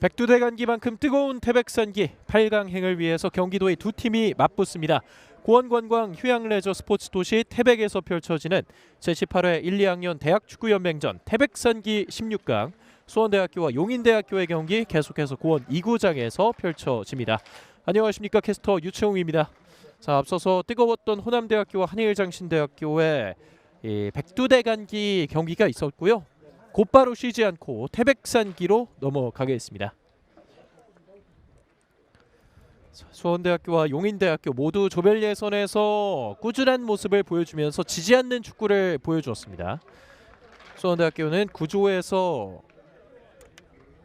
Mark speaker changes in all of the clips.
Speaker 1: 백두대간기만큼 뜨거운 태백산기 8강행을 위해서 경기도의 두 팀이 맞붙습니다. 고원관광 휴양레저 스포츠 도시 태백에서 펼쳐지는 제18회 1, 2학년 대학축구연맹전 태백산기 16강 수원대학교와 용인대학교의 경기 계속해서 고원 2구장에서 펼쳐집니다. 안녕하십니까, 캐스터 유채웅입니다. 자, 앞서서 뜨거웠던 호남대학교와 한일장신대학교의 백두대간기 경기가 있었고요. 곧바로 쉬지 않고 태백산기로 넘어가겠습니다. 수원대학교와 용인대학교 모두 조별 예선에서 꾸준한 모습을 보여주면서 지지 않는 축구를 보여주었습니다. 수원대학교는 9조에서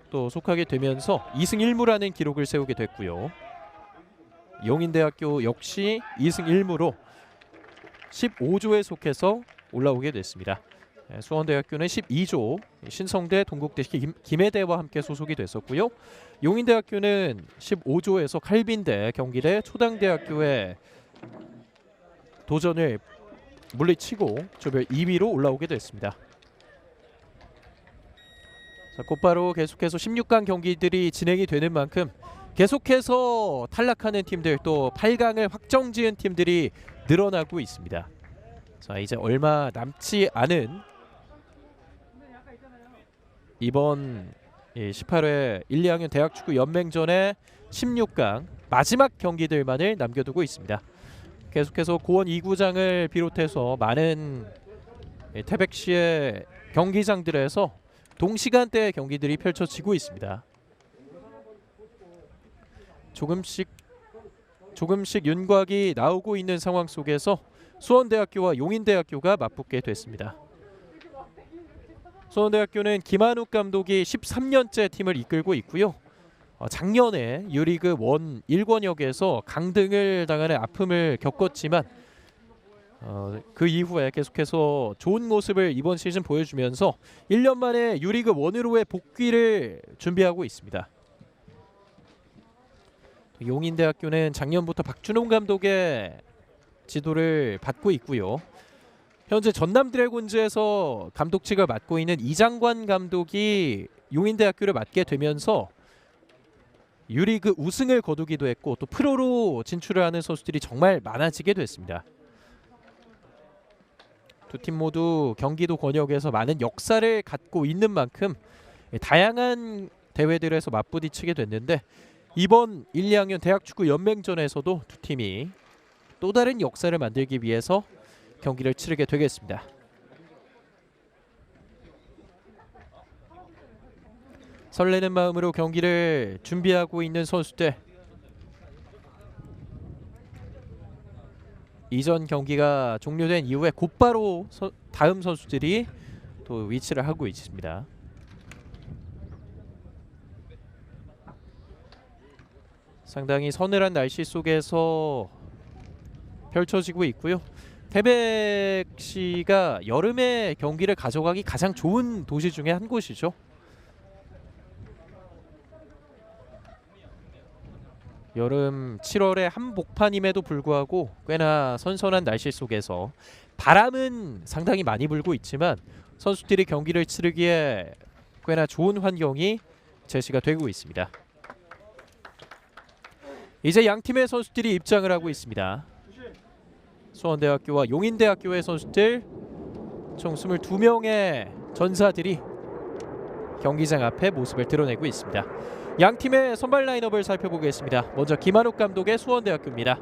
Speaker 1: 또 속하게 되면서 2승 1무라는 기록을 세우게 됐고요. 용인대학교 역시 2승 1무로 15조에 속해서 올라오게 됐습니다. 수원대학교는 12조 신성대, 동국대, 김해대와 함께 소속이 됐었고요. 용인대학교는 15조에서 칼빈대, 경기대, 초당대학교의 도전을 물리치고 조별 2위로 올라오게 됐습니다. 자, 곧바로 계속해서 16강 경기들이 진행이 되는 만큼 계속해서 탈락하는 팀들, 또 8강을 확정지은 팀들이 늘어나고 있습니다. 자, 이제 얼마 남지 않은 이번 18회 1, 2학년 대학축구 연맹전의 16강 마지막 경기들만을 남겨두고 있습니다. 계속해서 고원 2구장을 비롯해서 많은 태백시의 경기장들에서 동시간대의 경기들이 펼쳐지고 있습니다. 조금씩 윤곽이 나오고 있는 상황 속에서 수원대학교와 용인대학교가 맞붙게 됐습니다. 수원대학교는 김한욱 감독이 13년째 팀을 이끌고 있고요. 작년에 유리그 1 1권역에서 강등을 당하는 아픔을 겪었지만 그 이후에 계속해서 좋은 모습을 이번 시즌 보여주면서 1년 만에 유리그 1으로의 복귀를 준비하고 있습니다. 용인대학교는 작년부터 박준홍 감독의 지도를 받고 있고요. 현재 전남 드래곤즈에서 감독직을 맡고 있는 이장관 감독이 용인대학교를 맡게 되면서 유리그 우승을 거두기도 했고 또 프로로 진출을 하는 선수들이 정말 많아지게 됐습니다. 두 팀 모두 경기도 권역에서 많은 역사를 갖고 있는 만큼 다양한 대회들에서 맞부딪히게 됐는데 이번 1, 2학년 대학축구 연맹전에서도 두 팀이 또 다른 역사를 만들기 위해서 경기를 치르게 되겠습니다. 설레는 마음으로 경기를 준비하고 있는 선수들, 이전 경기가 종료된 이후에 곧바로 다음 선수들이 또 위치를 하고 있습니다. 상당히 서늘한 날씨 속에서 펼쳐지고 있고요. 태백시가 여름에 경기를 가져가기 가장 좋은 도시 중에 한 곳이죠. 여름 7월의 한복판임에도 불구하고 꽤나 선선한 날씨 속에서 바람은 상당히 많이 불고 있지만 선수들이 경기를 치르기에 꽤나 좋은 환경이 제시가 되고 있습니다. 이제 양 팀의 선수들이 입장을 하고 있습니다. 수원대학교와 용인대학교의 선수들 총 22명의 전사들이 경기장 앞에 모습을 드러내고 있습니다. 양 팀의 선발 라인업을 살펴보겠습니다. 먼저 김한욱 감독의 수원대학교입니다.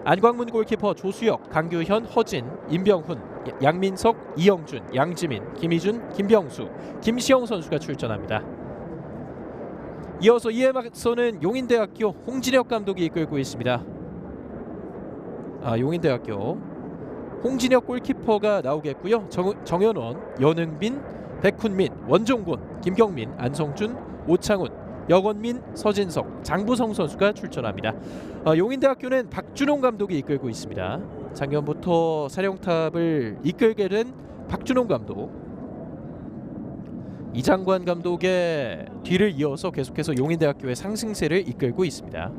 Speaker 1: 안광문 골키퍼 조수혁, 강규현, 허진, 임병훈, 양민석, 이영준, 양지민, 김희준, 김병수, 김시영 선수가 출전합니다. 이어서 이에 맞서는 용인대학교 홍진혁 감독이 이끌고 있습니다. 용인대학교 홍진혁 골키퍼가 나오겠고요. 정현원, 연흥빈, 백훈민, 원종곤, 김경민, 안성준, 오창훈, 여건민, 서진석, 장부성 선수가 출전합니다. 용인대학교는 박준홍 감독이 이끌고 있습니다. 작년부터 사령탑을 이끌게 된 박준홍 감독, 이장관 감독의 뒤를 이어서 계속해서 용인대학교의 상승세를 이끌고 있습니다.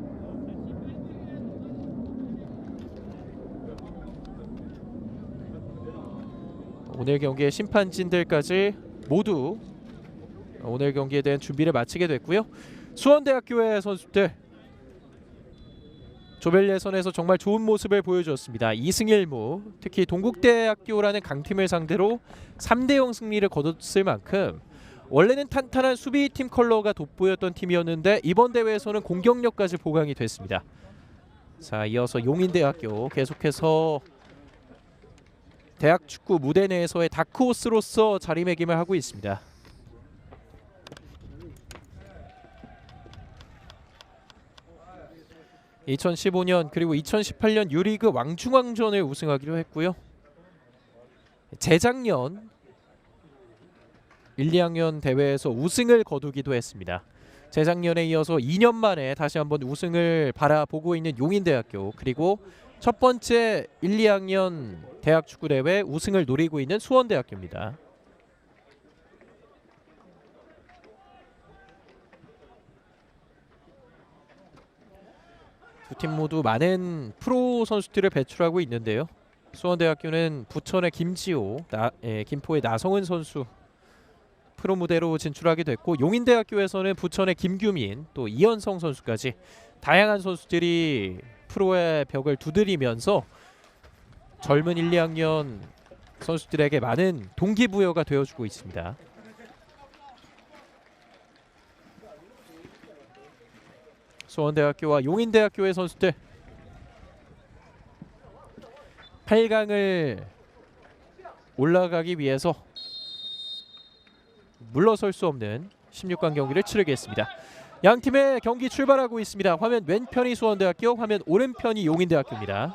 Speaker 1: 오늘 경기의 심판진들까지 모두 오늘 경기에 대한 준비를 마치게 됐고요. 수원대학교의 선수들 조별 예선에서 정말 좋은 모습을 보여줬습니다. 2승 1무. 특히 동국대학교라는 강팀을 상대로 3대0 승리를 거뒀을 만큼 원래는 탄탄한 수비팀 컬러가 돋보였던 팀이었는데 이번 대회에서는 공격력까지 보강이 됐습니다. 자, 이어서 용인대학교 계속해서 대학 축구 무대 내에서의 다크호스로서 자리매김을 하고 있습니다. (2015년) 그리고 2018년 유리그 왕중왕전을 우승하기로 했고요. 재작년 1, 2학년 대회에서 우승을 거두기도 했습니다. 재작년에 이어서 2년 만에 다시 한번 우승을 바라보고 있는 용인대학교, 그리고 첫 번째 1, 2학년 대학 축구 대회 우승을 노리고 있는 수원대학교입니다. 두 팀 모두 많은 프로 선수들을 배출하고 있는데요. 수원대학교는 부천의 김지호, 김포의 나성은 선수 프로 무대로 진출하게 됐고, 용인대학교에서는 부천의 김규민, 또 이현성 선수까지 다양한 선수들이 프로의 벽을 두드리면서 젊은 1, 2학년 선수들에게 많은 동기부여가 되어주고 있습니다. 수원대학교와 용인대학교의 선수들 8강을 올라가기 위해서 물러설 수 없는 16강 경기를 치르겠습니다. 양 팀의 경기 출발하고 있습니다. 화면 왼편이 수원대학교, 화면 오른편이 용인대학교입니다.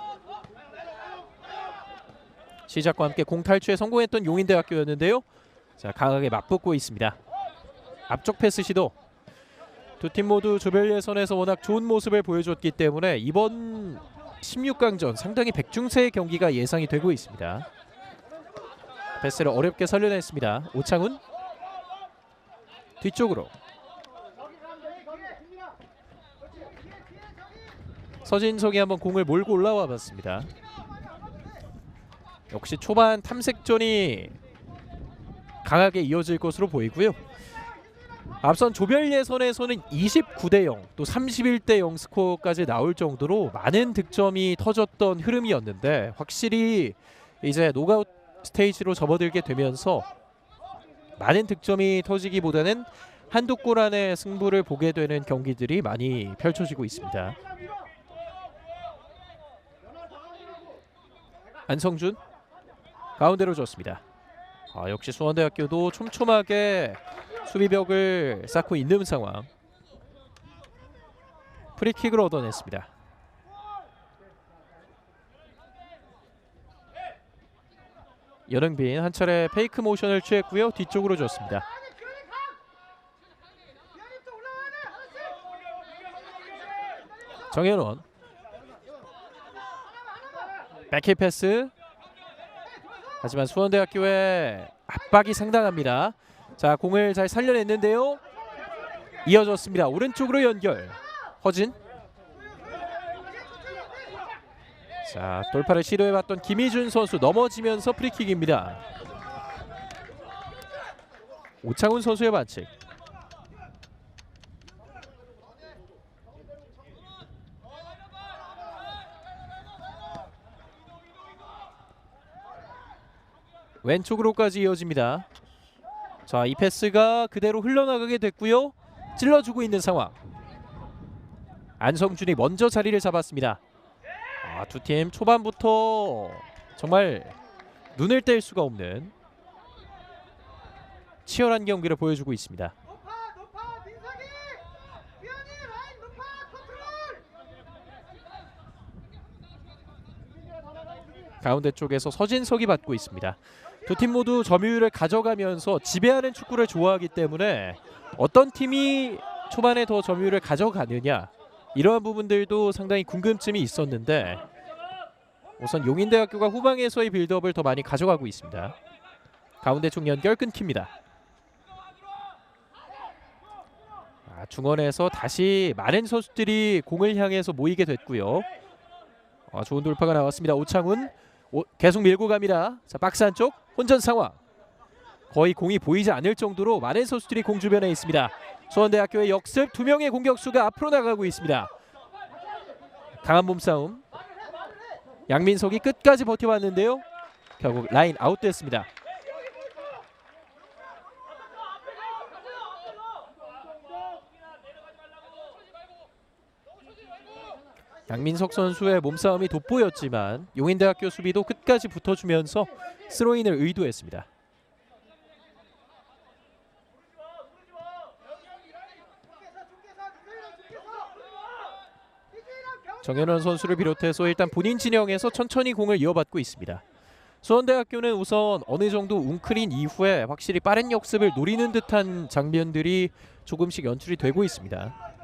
Speaker 1: 시작과 함께 공 탈취에 성공했던 용인대학교였는데요. 자, 강하게 맞붙고 있습니다. 앞쪽 패스 시도. 두 팀 모두 조별 예선에서 워낙 좋은 모습을 보여줬기 때문에 이번 16강전 상당히 백중세의 경기가 예상이 되고 있습니다. 패스를 어렵게 살려냈습니다. 오창훈 뒤쪽으로. 서진석이 한번 공을 몰고 올라와 봤습니다. 역시 초반 탐색전이 강하게 이어질 것으로 보이고요. 앞선 조별 예선에서는 29대0 또 31대0 스코어까지 나올 정도로 많은 득점이 터졌던 흐름이었는데, 확실히 이제 노가웃 스테이지로 접어들게 되면서 많은 득점이 터지기보다는 한두 골 안에 승부를 보게 되는 경기들이 많이 펼쳐지고 있습니다. 안성준 가운데로 줬습니다. 역시 수원대학교도 촘촘하게 수비벽을 쌓고 있는 상황. 프리킥을 얻어냈습니다. 여릉빈 한 차례 페이크 모션을 취했고요. 뒤쪽으로 줬습니다. 정현원 백힐 패스. 하지만 수원대학교의 압박이 상당합니다. 자, 공을 잘 살려냈는데요. 이어졌습니다. 오른쪽으로 연결. 허진. 자, 돌파를 시도해봤던 김희준 선수 넘어지면서 프리킥입니다. 오창훈 선수의 반칙. 왼쪽으로까지 이어집니다. 자, 이 패스가 그대로 흘러나가게 됐고요. 찔러주고 있는 상황. 안성준이 먼저 자리를 잡았습니다. 두 팀 초반부터 정말 눈을 뗄 수가 없는 치열한 경기를 보여주고 있습니다. 가운데 쪽에서 서진석이 받고 있습니다. 두 팀 모두 점유율을 가져가면서 지배하는 축구를 좋아하기 때문에 어떤 팀이 초반에 더 점유율을 가져가느냐, 이러한 부분들도 상당히 궁금증이 있었는데 우선 용인대학교가 후방에서의 빌드업을 더 많이 가져가고 있습니다. 가운데 쪽 연결 끊깁니다. 중원에서 다시 많은 선수들이 공을 향해서 모이게 됐고요. 좋은 돌파가 나왔습니다. 오창훈 계속 밀고 갑니다. 자, 박스 안쪽 혼전 상황. 거의 공이 보이지 않을 정도로 많은 선수들이 공 주변에 있습니다. 수원대학교의 역습, 2명의 공격수가 앞으로 나가고 있습니다. 강한 몸싸움. 양민석이 끝까지 버텨왔는데요. 결국 라인 아웃됐습니다. 양민석 선수의 몸싸움이 돋보였지만 용인대학교 수비도 끝까지 붙어주면서 스로인을 의도했습니다. 정현원 선수를 비롯해서 일단 본인 진영에서 천천히 공을 이어받고 있습니다. 수원대학교는 우선 어느 정도 웅크린 이후에 확실히 빠른 역습을 노리는 듯한 장면들이 조금씩 연출이 되고 있습니다.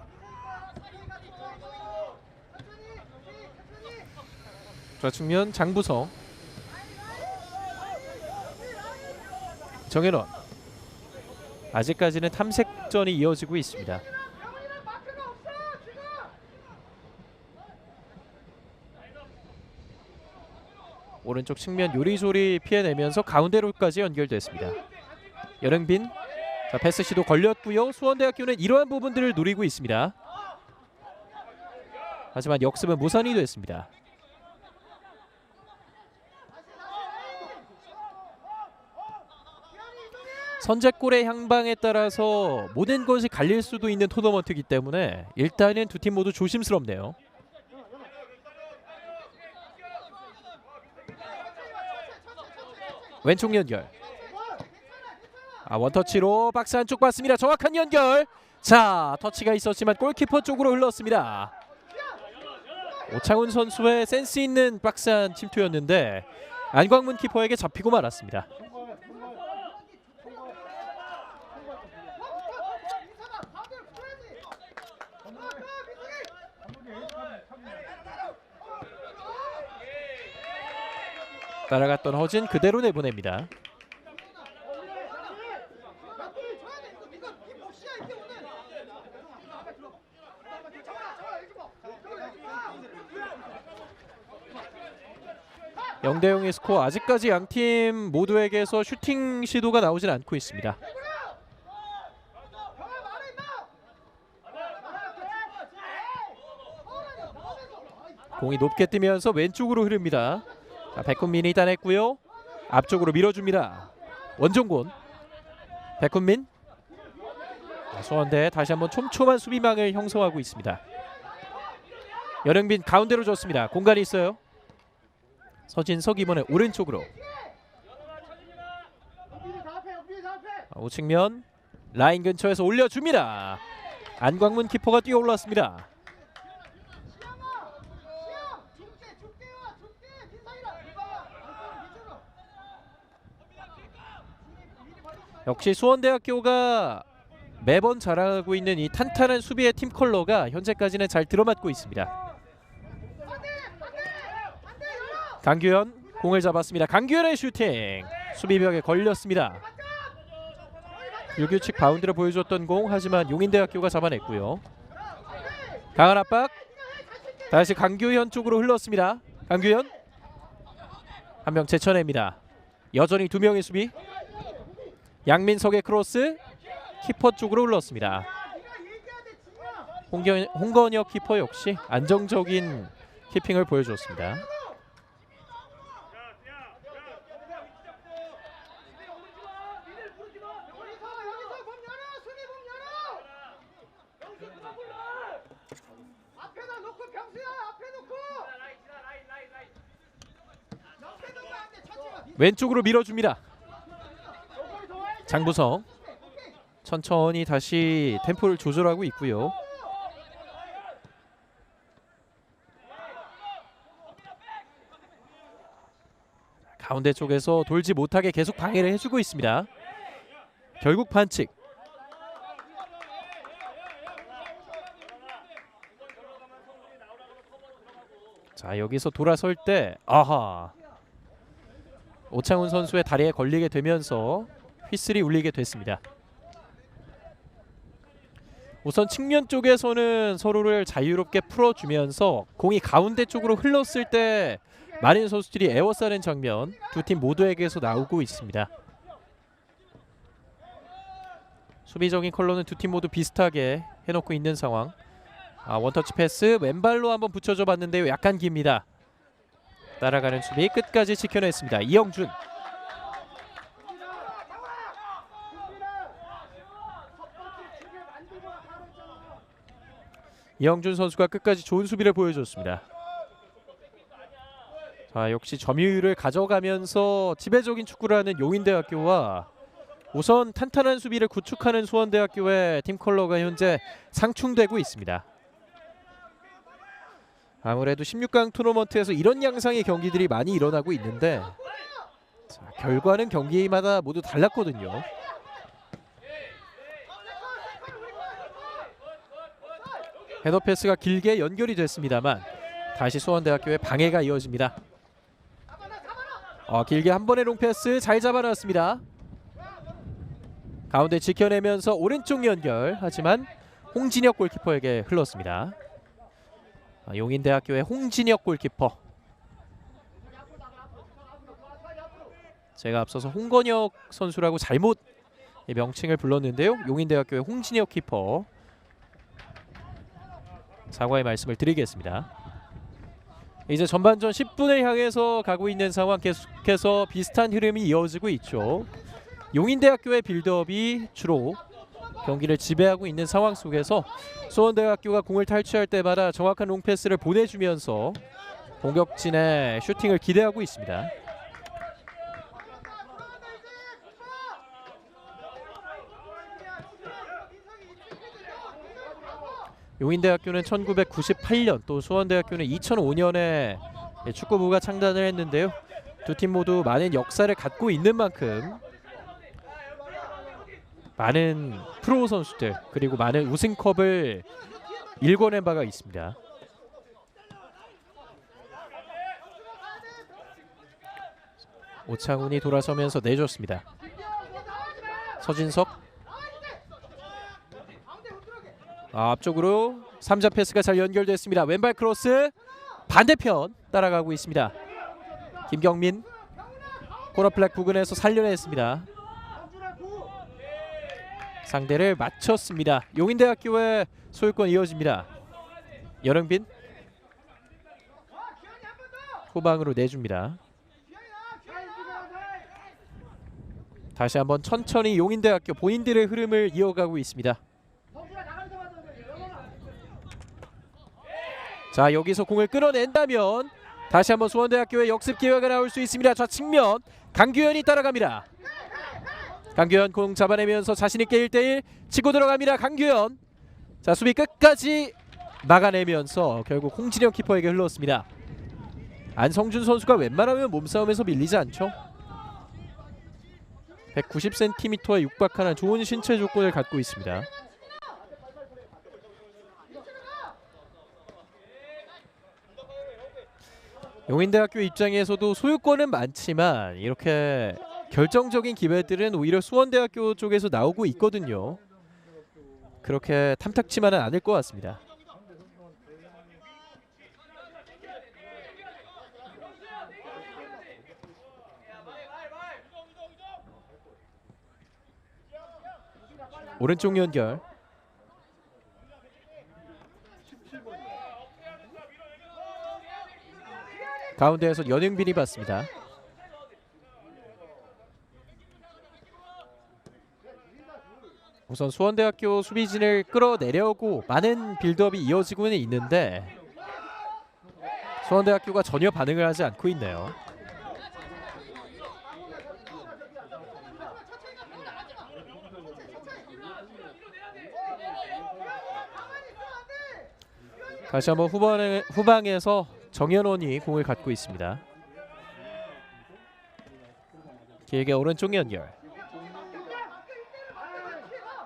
Speaker 1: 좌측면 장부성, 정현원. 아직까지는 탐색전이 이어지고 있습니다. 오른쪽 측면 요리조리 피해내면서 가운데로까지 연결됐습니다. 여릉빈, 자, 패스 시도 걸렸고요. 수원대학교는 이러한 부분들을 노리고 있습니다. 하지만 역습은 무산이 됐습니다. 선제골의 향방에 따라서 모든 것이 갈릴 수도 있는 토너먼트이기 때문에 일단은 두 팀 모두 조심스럽네요. 왼쪽 연결. 원터치로 박스 안쪽 봤습니다. 정확한 연결. 자, 터치가 있었지만 골키퍼 쪽으로 흘렀습니다. 오창훈 선수의 센스 있는 박스 안 침투였는데 안광문 키퍼에게 잡히고 말았습니다. 따라갔던 허진 그대로 내보냅니다. (0대0의) 스코어. 아직까지 양팀 모두에게서 슈팅 시도가 나오진 않고 있습니다. 공이 높게 뜨면서 왼쪽으로 흐릅니다. 자, 백훈민이 따냈고요. 앞쪽으로 밀어줍니다. 원종곤, 백훈민. 수원대 다시 한번 촘촘한 수비망을 형성하고 있습니다. 여릉빈 가운데로 줬습니다. 공간이 있어요. 서진석 이번에 오른쪽으로. 우측면 라인 근처에서 올려줍니다. 안광문 키퍼가 뛰어올랐습니다. 역시 수원대학교가 매번 자랑하고 있는 이 탄탄한 수비의 팀 컬러가 현재까지는 잘 들어맞고 있습니다. 강규현 공을 잡았습니다. 강규현의 슈팅, 수비벽에 걸렸습니다. 불규칙 바운드를 보여줬던 공, 하지만 용인대학교가 잡아냈고요. 강한 압박, 다시 강규현 쪽으로 흘렀습니다. 강규현 한 명 제쳐냅니다. 여전히 두 명의 수비. 양민석의 크로스, 키퍼 쪽으로 흘렀습니다. 홍건혁 키퍼 역시 안정적인 키핑을 보여줬습니다. 왼쪽으로 밀어줍니다. 장부성 천천히 다시 템포를 조절하고 있고요. 가운데 쪽에서 돌지 못하게 계속 방해를 해주고 있습니다. 결국 반칙. 자, 여기서 돌아설 때 오창훈 선수의 다리에 걸리게 되면서 휘슬이 울리게 됐습니다. 우선 측면 쪽에서는 서로를 자유롭게 풀어주면서 공이 가운데 쪽으로 흘렀을 때 많은 선수들이 에워싸는 장면 두 팀 모두에게서 나오고 있습니다. 수비적인 컬러는 두 팀 모두 비슷하게 해놓고 있는 상황. 원터치 패스 왼발로 한번 붙여줘 봤는데요. 약간 깁니다. 따라가는 수비 끝까지 지켜냈습니다. 이영준. 이영준 선수가 끝까지 좋은 수비를 보여줬습니다. 자, 역시 점유율을 가져가면서 지배적인 축구를 하는 용인대학교와 우선 탄탄한 수비를 구축하는 수원대학교의 팀 컬러가 현재 상충되고 있습니다. 아무래도 16강 토너먼트에서 이런 양상의 경기들이 많이 일어나고 있는데 자, 결과는 경기마다 모두 달랐거든요. 헤더 패스가 길게 연결이 됐습니다만 다시 수원대학교의 방해가 이어집니다. 길게 한 번의 롱패스 잘 잡아놨습니다. 가운데 지켜내면서 오른쪽 연결, 하지만 홍진혁 골키퍼에게 흘렀습니다. 용인대학교의 홍진혁 골키퍼. 제가 앞서서 홍건혁 선수라고 잘못 명칭을 불렀는데요. 용인대학교의 홍진혁 키퍼, 사과의 말씀을 드리겠습니다. 이제 전반전 10분을 향해서 가고 있는 상황, 계속해서 비슷한 흐름이 이어지고 있죠. 용인대학교의 빌드업이 주로 경기를 지배하고 있는 상황 속에서 수원대학교가 공을 탈취할 때마다 정확한 롱패스를 보내주면서 공격진의 슈팅을 기대하고 있습니다. 용인대학교는 1998년 또 수원대학교는 2005년에 축구부가 창단을 했는데요. 두 팀 모두 많은 역사를 갖고 있는 만큼 많은 프로 선수들 그리고 많은 우승컵을 일궈낸 바가 있습니다. 오창훈이 돌아서면서 내줬습니다. 서진석, 앞쪽으로 3자 패스가 잘 연결됐습니다. 왼발 크로스, 반대편 따라가고 있습니다. 김경민, 코너플렉 부근에서 살려냈습니다. 상대를 맞췄습니다. 용인대학교의 소유권 이어집니다. 연흥빈, 후방으로 내줍니다. 다시 한번 천천히 용인대학교 본인들의 흐름을 이어가고 있습니다. 자, 여기서 공을 끌어낸다면 다시 한번 수원대학교의 역습 기회가 나올 수 있습니다. 좌측면 강규현이 따라갑니다. 강규현 공 잡아내면서 자신있게 1대1 치고 들어갑니다. 강규현, 자, 수비 끝까지 막아내면서 결국 홍진영 키퍼에게 흘렀습니다. 안성준 선수가 웬만하면 몸싸움에서 밀리지 않죠. 190cm에 육박하는 좋은 신체 조건을 갖고 있습니다. 용인대학교 입장에서도 소유권은 많지만 이렇게 결정적인 기회들은 오히려 수원대학교 쪽에서 나오고 있거든요. 그렇게 탐탁치만은 않을 것 같습니다. 오른쪽 연결, 가운데에서 연흥빈이 받습니다. 우선 수원대학교 수비진을 끌어내려고 많은 빌드업이 이어지고는 있는데 수원대학교가 전혀 반응을 하지 않고 있네요. 다시 한번 후방에서 정현원이 공을 갖고 있습니다. 길게 오른쪽 연결,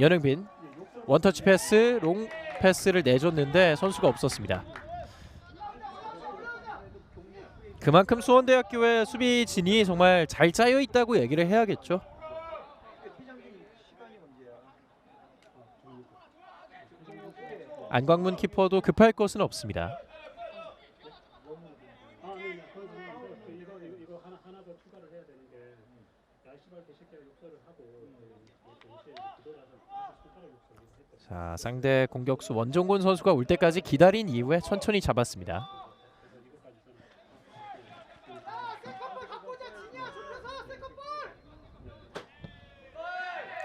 Speaker 1: 연흥빈 원터치 패스, 롱 패스를 내줬는데 선수가 없었습니다. 그만큼 수원대학교의 수비진이 정말 잘 짜여 있다고 얘기를 해야겠죠. 안광문 키퍼도 급할 것은 없습니다. 자, 상대 공격수 원종곤 선수가 올 때까지 기다린 이후에 천천히 잡았습니다.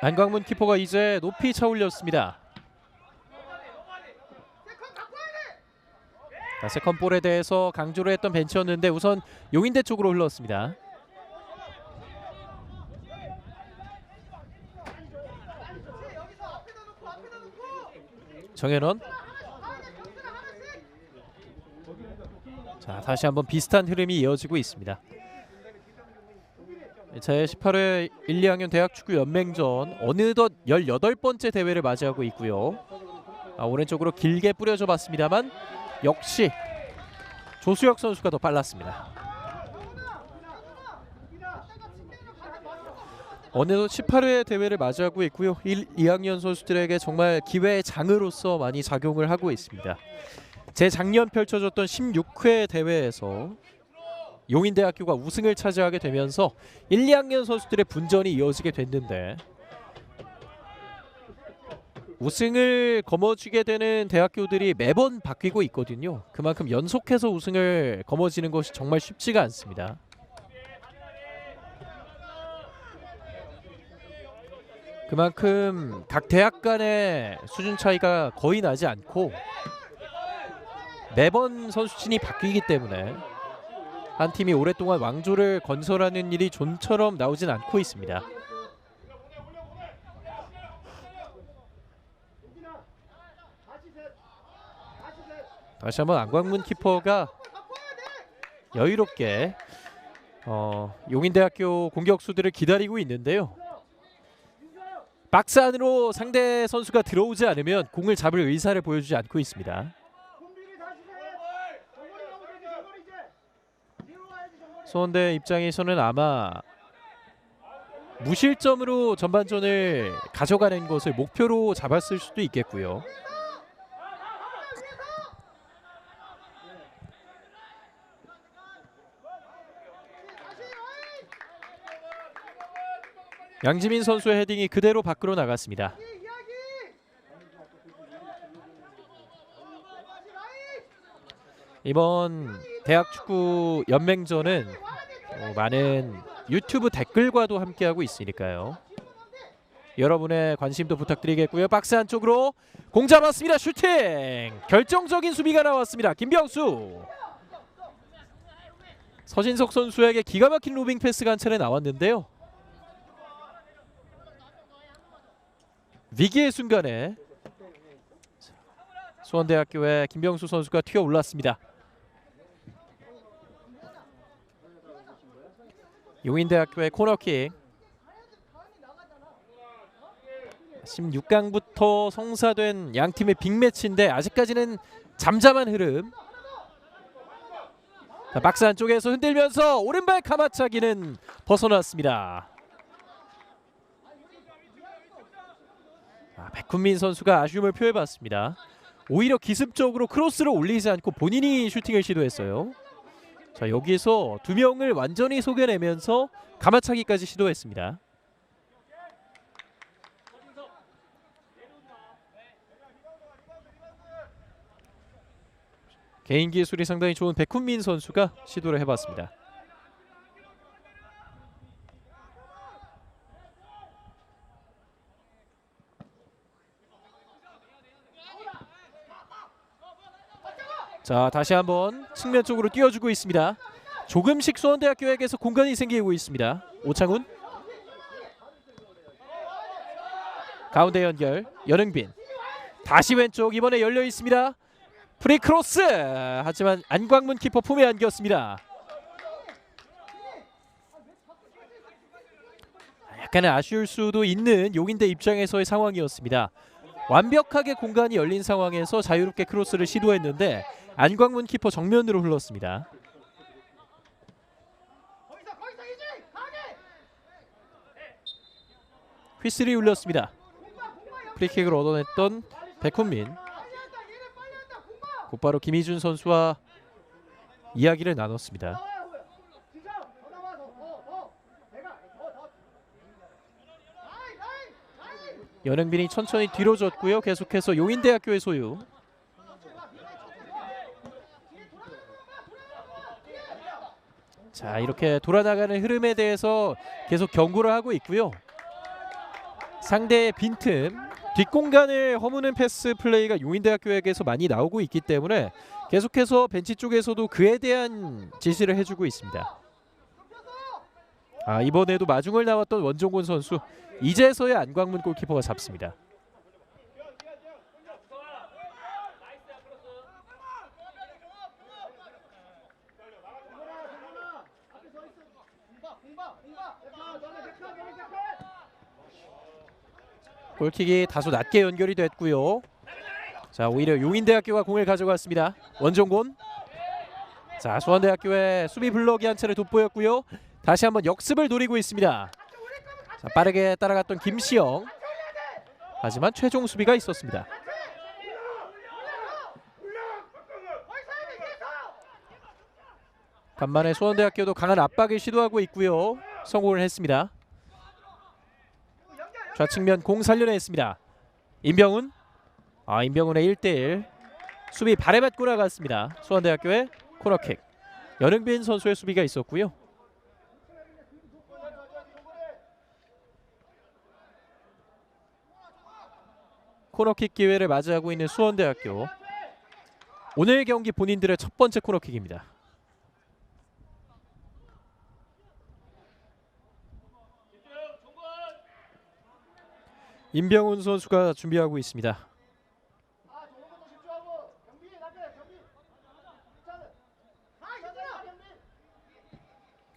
Speaker 1: 안광문 키퍼가 이제 높이 차 올렸습니다. 자, 세컨볼에 대해서 강조를 했던 벤치였는데 우선 용인대 쪽으로 흘렀습니다. 정현원. 자, 다시 한번 비슷한 흐름이 이어지고 있습니다. 제18회 1, 2학년 대학축구 연맹전 어느덧 18번째 대회를 맞이하고 있고요. 오른쪽으로 길게 뿌려줘 봤습니다만 역시 조수혁 선수가 더 빨랐습니다. 어느덧 18회 대회를 맞이하고 있고요. 1, 2학년 선수들에게 정말 기회의 장으로서 많이 작용을 하고 있습니다. 재작년 펼쳐졌던 16회 대회에서 용인대학교가 우승을 차지하게 되면서 1, 2학년 선수들의 분전이 이어지게 됐는데 우승을 거머쥐게 되는 대학교들이 매번 바뀌고 있거든요. 그만큼 연속해서 우승을 거머쥐는 것이 정말 쉽지가 않습니다. 그만큼 각 대학 간의 수준 차이가 거의 나지 않고 매번 선수진이 바뀌기 때문에 한 팀이 오랫동안 왕조를 건설하는 일이 좀처럼 나오진 않고 있습니다. 다시 한번 안광문 키퍼가 여유롭게 용인대학교 공격수들을 기다리고 있는데요. 박스 안으로 상대 선수가 들어오지 않으면 공을 잡을 의사를 보여주지 않고 있습니다. 수원대 입장에서는 아마 무실점으로 전반전을 가져가는 것을 목표로 잡았을 수도 있겠고요. 양지민 선수의 헤딩이 그대로 밖으로 나갔습니다. 이번 대학축구 연맹전은 많은 유튜브 댓글과도 함께하고 있으니까요. 여러분의 관심도 부탁드리겠고요. 박스 안쪽으로 공 잡았습니다. 슈팅! 결정적인 수비가 나왔습니다. 김병수! 서진석 선수에게 기가 막힌 로빙 패스가 한 차례 나왔는데요. 위기의 순간에 수원대학교의 김병수 선수가 튀어 올랐습니다. 용인대학교의 코너킥. 16강부터 성사된 양팀의 빅매치인데 아직까지는 잠잠한 흐름. 자, 박스 안쪽에서 흔들면서 오른발 가마차기는 벗어났습니다. 백훈민 선수가 아쉬움을 표해봤습니다. 오히려 기습적으로 크로스를 올리지 않고 본인이 슈팅을 시도했어요. 자, 여기서 두 명을 완전히 속여내면서 가마차기까지 시도했습니다. 개인 기술이 상당히 좋은 백훈민 선수가 시도를 해봤습니다. 자, 다시 한번 측면 쪽으로 띄워주고 있습니다. 조금씩 수원대학교에게서 공간이 생기고 있습니다. 오창훈 가운데 연결. 연흥빈 다시 왼쪽. 이번에 열려 있습니다. 프리 크로스. 하지만 안광문 키퍼 품에 안겼습니다. 약간은 아쉬울 수도 있는 용인대 입장에서의 상황이었습니다. 완벽하게 공간이 열린 상황에서 자유롭게 크로스를 시도했는데 안광문 키퍼 정면으로 흘렀습니다. 휘슬이 울렸습니다. 프리킥을 얻어냈던 백훈민. 곧바로 김희준 선수와 이야기를 나눴습니다. 연흥빈이 천천히 뒤로 줬고요. 계속해서 용인대학교의 소유. 자, 이렇게 돌아나가는 흐름에 대해서 계속 경고를 하고 있고요. 상대의 빈틈, 뒷공간을 허무는 패스 플레이가 용인대학교에게서 많이 나오고 있기 때문에 계속해서 벤치 쪽에서도 그에 대한 지시를 해주고 있습니다. 이번에도 마중을 나왔던 원종곤 선수, 이제서야 안광문 골키퍼가 잡습니다. 골킥이 다소 낮게 연결이 됐고요. 자, 오히려 용인대학교가 공을 가져갔습니다. 원종곤. 자, 수원대학교의 수비 블록이 한 차례 돋보였고요. 다시 한번 역습을 노리고 있습니다. 자, 빠르게 따라갔던 김시영. 하지만 최종 수비가 있었습니다. 간만에 수원대학교도 강한 압박을 시도하고 있고요. 성공을 했습니다. 좌측면 공 살려냈습니다. 임병훈. 임병훈의 1대1 수비 발에 맞고 나갔습니다. 수원대학교의 코너킥. 연흥빈 선수의 수비가 있었고요. 코너킥 기회를 맞이하고 있는 수원대학교. 오늘 경기 본인들의 첫 번째 코너킥입니다. 임병훈 선수가 준비하고 있습니다.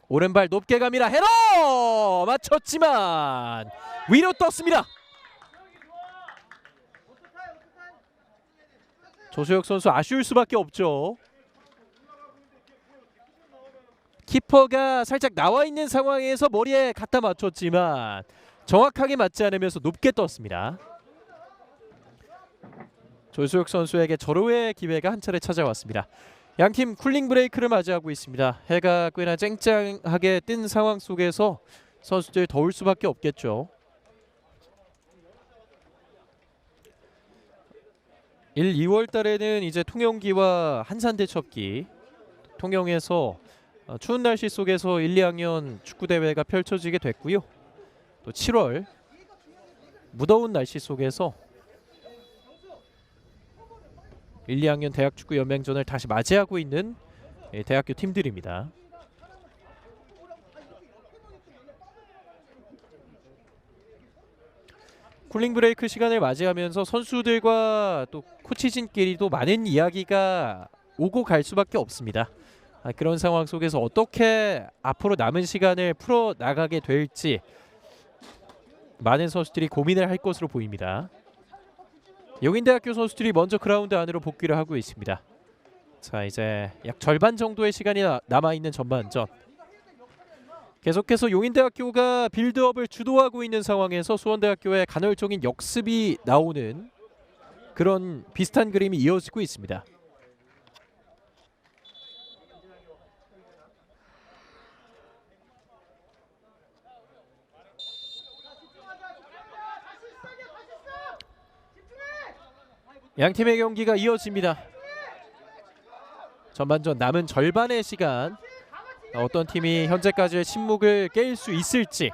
Speaker 1: 오른발 높게 갑니다. 헤더! 맞췄지만 위로 떴습니다. 조수혁 선수 아쉬울 수밖에 없죠. 키퍼가 살짝 나와 있는 상황에서 머리에 갖다 맞췄지만 정확하게 맞지 않으면서 높게 떴습니다. 조수혁 선수에게 절호의 기회가 한 차례 찾아왔습니다. 양팀 쿨링 브레이크를 맞이하고 있습니다. 해가 꽤나 쨍쨍하게 뜬 상황 속에서 선수들 더울 수밖에 없겠죠. 1, 2월 달에는 이제 통영기와 한산대첩기, 통영에서 추운 날씨 속에서 1, 2학년 축구대회가 펼쳐지게 됐고요. 또 7월 무더운 날씨 속에서 1, 2학년 대학축구연맹전을 다시 맞이하고 있는 대학교 팀들입니다. 쿨링 브레이크 시간을 맞이하면서 선수들과 또 코치진끼리도 많은 이야기가 오고 갈 수밖에 없습니다. 그런 상황 속에서 어떻게 앞으로 남은 시간을 풀어나가게 될지 많은 선수들이 고민을 할 것으로 보입니다. 용인대학교 선수들이 먼저 그라운드 안으로 복귀를 하고 있습니다. 자, 이제 약 절반 정도의 시간이 남아있는 전반전. 계속해서 용인대학교가 빌드업을 주도하고 있는 상황에서 수원대학교의 간헐적인 역습이 나오는 그런 비슷한 그림이 이어지고 있습니다. 양팀의 경기가 이어집니다. 전반전 남은 절반의 시간, 어떤 팀이 현재까지의 침묵을 깰 수 있을지.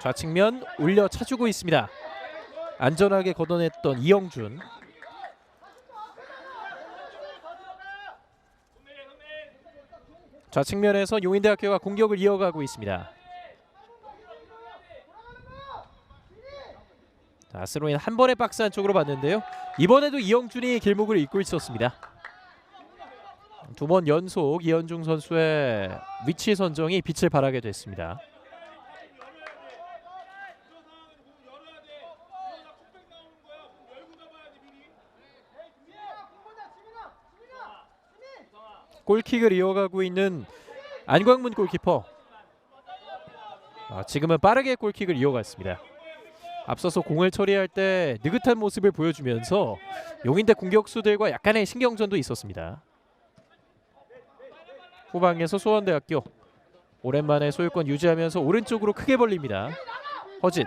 Speaker 1: 좌측면 올려 차주고 있습니다. 안전하게 걷어냈던 이영준. 좌측면에서 용인대학교가 공격을 이어가고 있습니다. 자, 스로인 한 번에 박스 안쪽으로 봤는데요. 이번에도 이영준이 길목을 잇고 있었습니다. 두 번 연속 이현중 선수의 위치 선정이 빛을 발하게 됐습니다. 골킥을 이어가고 있는 안광문 골키퍼. 지금은 빠르게 골킥을 이어갔습니다. 앞서서 공을 처리할 때 느긋한 모습을 보여주면서 용인대 공격수들과 약간의 신경전도 있었습니다. 후방에서 수원대학교 오랜만에 소유권 유지하면서 오른쪽으로 크게 벌립니다. 허진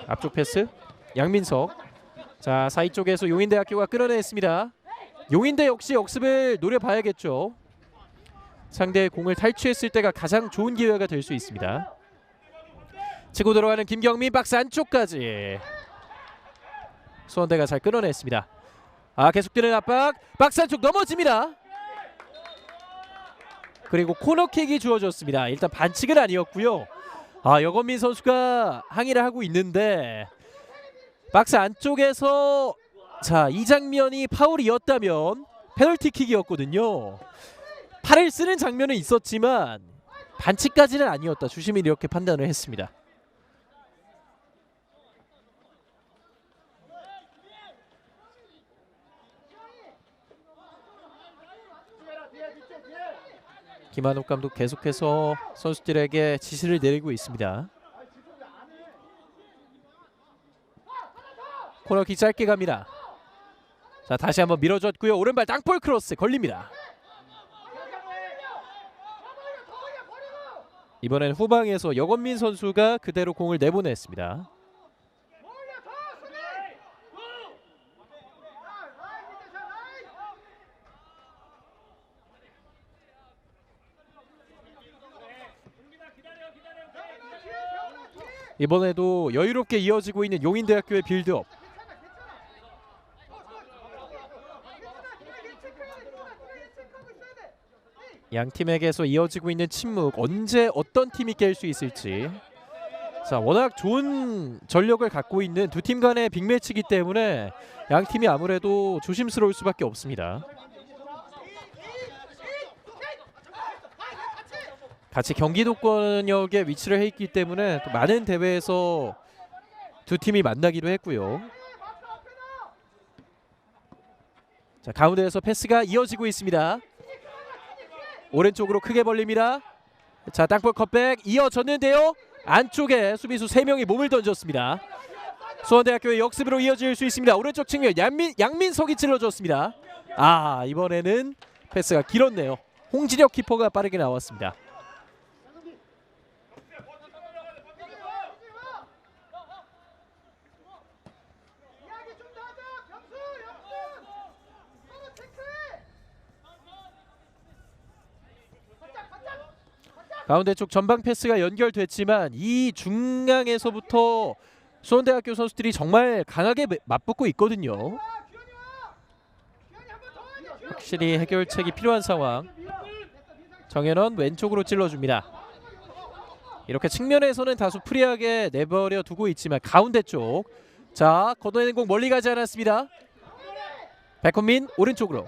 Speaker 1: 앞쪽 패스 양민석. 자, 사이 쪽에서 용인대학교가 끌어냈습니다. 용인대 역시 역습을 노려봐야겠죠. 상대의 공을 탈취했을 때가 가장 좋은 기회가 될 수 있습니다. 치고 들어가는 김경민 박스 안쪽까지 수원대가 잘 끌어냈습니다. 계속되는 압박 박스 안쪽 넘어집니다. 그리고 코너킥이 주어졌습니다. 일단 반칙은 아니었고요. 여건민 선수가 항의를 하고 있는데 박스 안쪽에서 자, 이 장면이 파울이었다면 페널티킥이었거든요. 팔을 쓰는 장면은 있었지만 반칙까지는 아니었다. 주심이 이렇게 판단을 했습니다. 김한옥 감독 계속해서 선수들에게 지시를 내리고 있습니다. 코너킥 짧게 갑니다. 자, 다시 한번 밀어줬고요. 오른발 땅볼 크로스 걸립니다. 이번엔 후방에서 여건민 선수가 그대로 공을 내보냈습니다. 이번에도 여유롭게 이어지고 있는 용인대학교의 빌드업. 양 팀에게서 이어지고 있는 침묵, 언제 어떤 팀이 깰 수 있을지. 자, 워낙 좋은 전력을 갖고 있는 두 팀 간의 빅매치이기 때문에 양 팀이 아무래도 조심스러울 수밖에 없습니다. 같이 경기도권역에 위치를 해 있기 때문에 또 많은 대회에서 두 팀이 만나기도 했고요. 자, 가운데에서 패스가 이어지고 있습니다. 오른쪽으로 크게 벌립니다. 자, 땅볼 컷백 이어졌는데요. 안쪽에 수비수 3명이 몸을 던졌습니다. 수원대학교의 역습으로 이어질 수 있습니다. 오른쪽 측면 양민석이 찔러줬습니다. 이번에는 패스가 길었네요. 홍진혁 키퍼가 빠르게 나왔습니다. 가운데 쪽 전방 패스가 연결됐지만 이 중앙에서부터 수원대학교 선수들이 정말 강하게 맞붙고 있거든요. 확실히 해결책이 필요한 상황. 정현원 왼쪽으로 찔러줍니다. 이렇게 측면에서는 다소 프리하게 내버려 두고 있지만 가운데 쪽, 자, 걷어내는 공 멀리 가지 않았습니다. 백헌민 오른쪽으로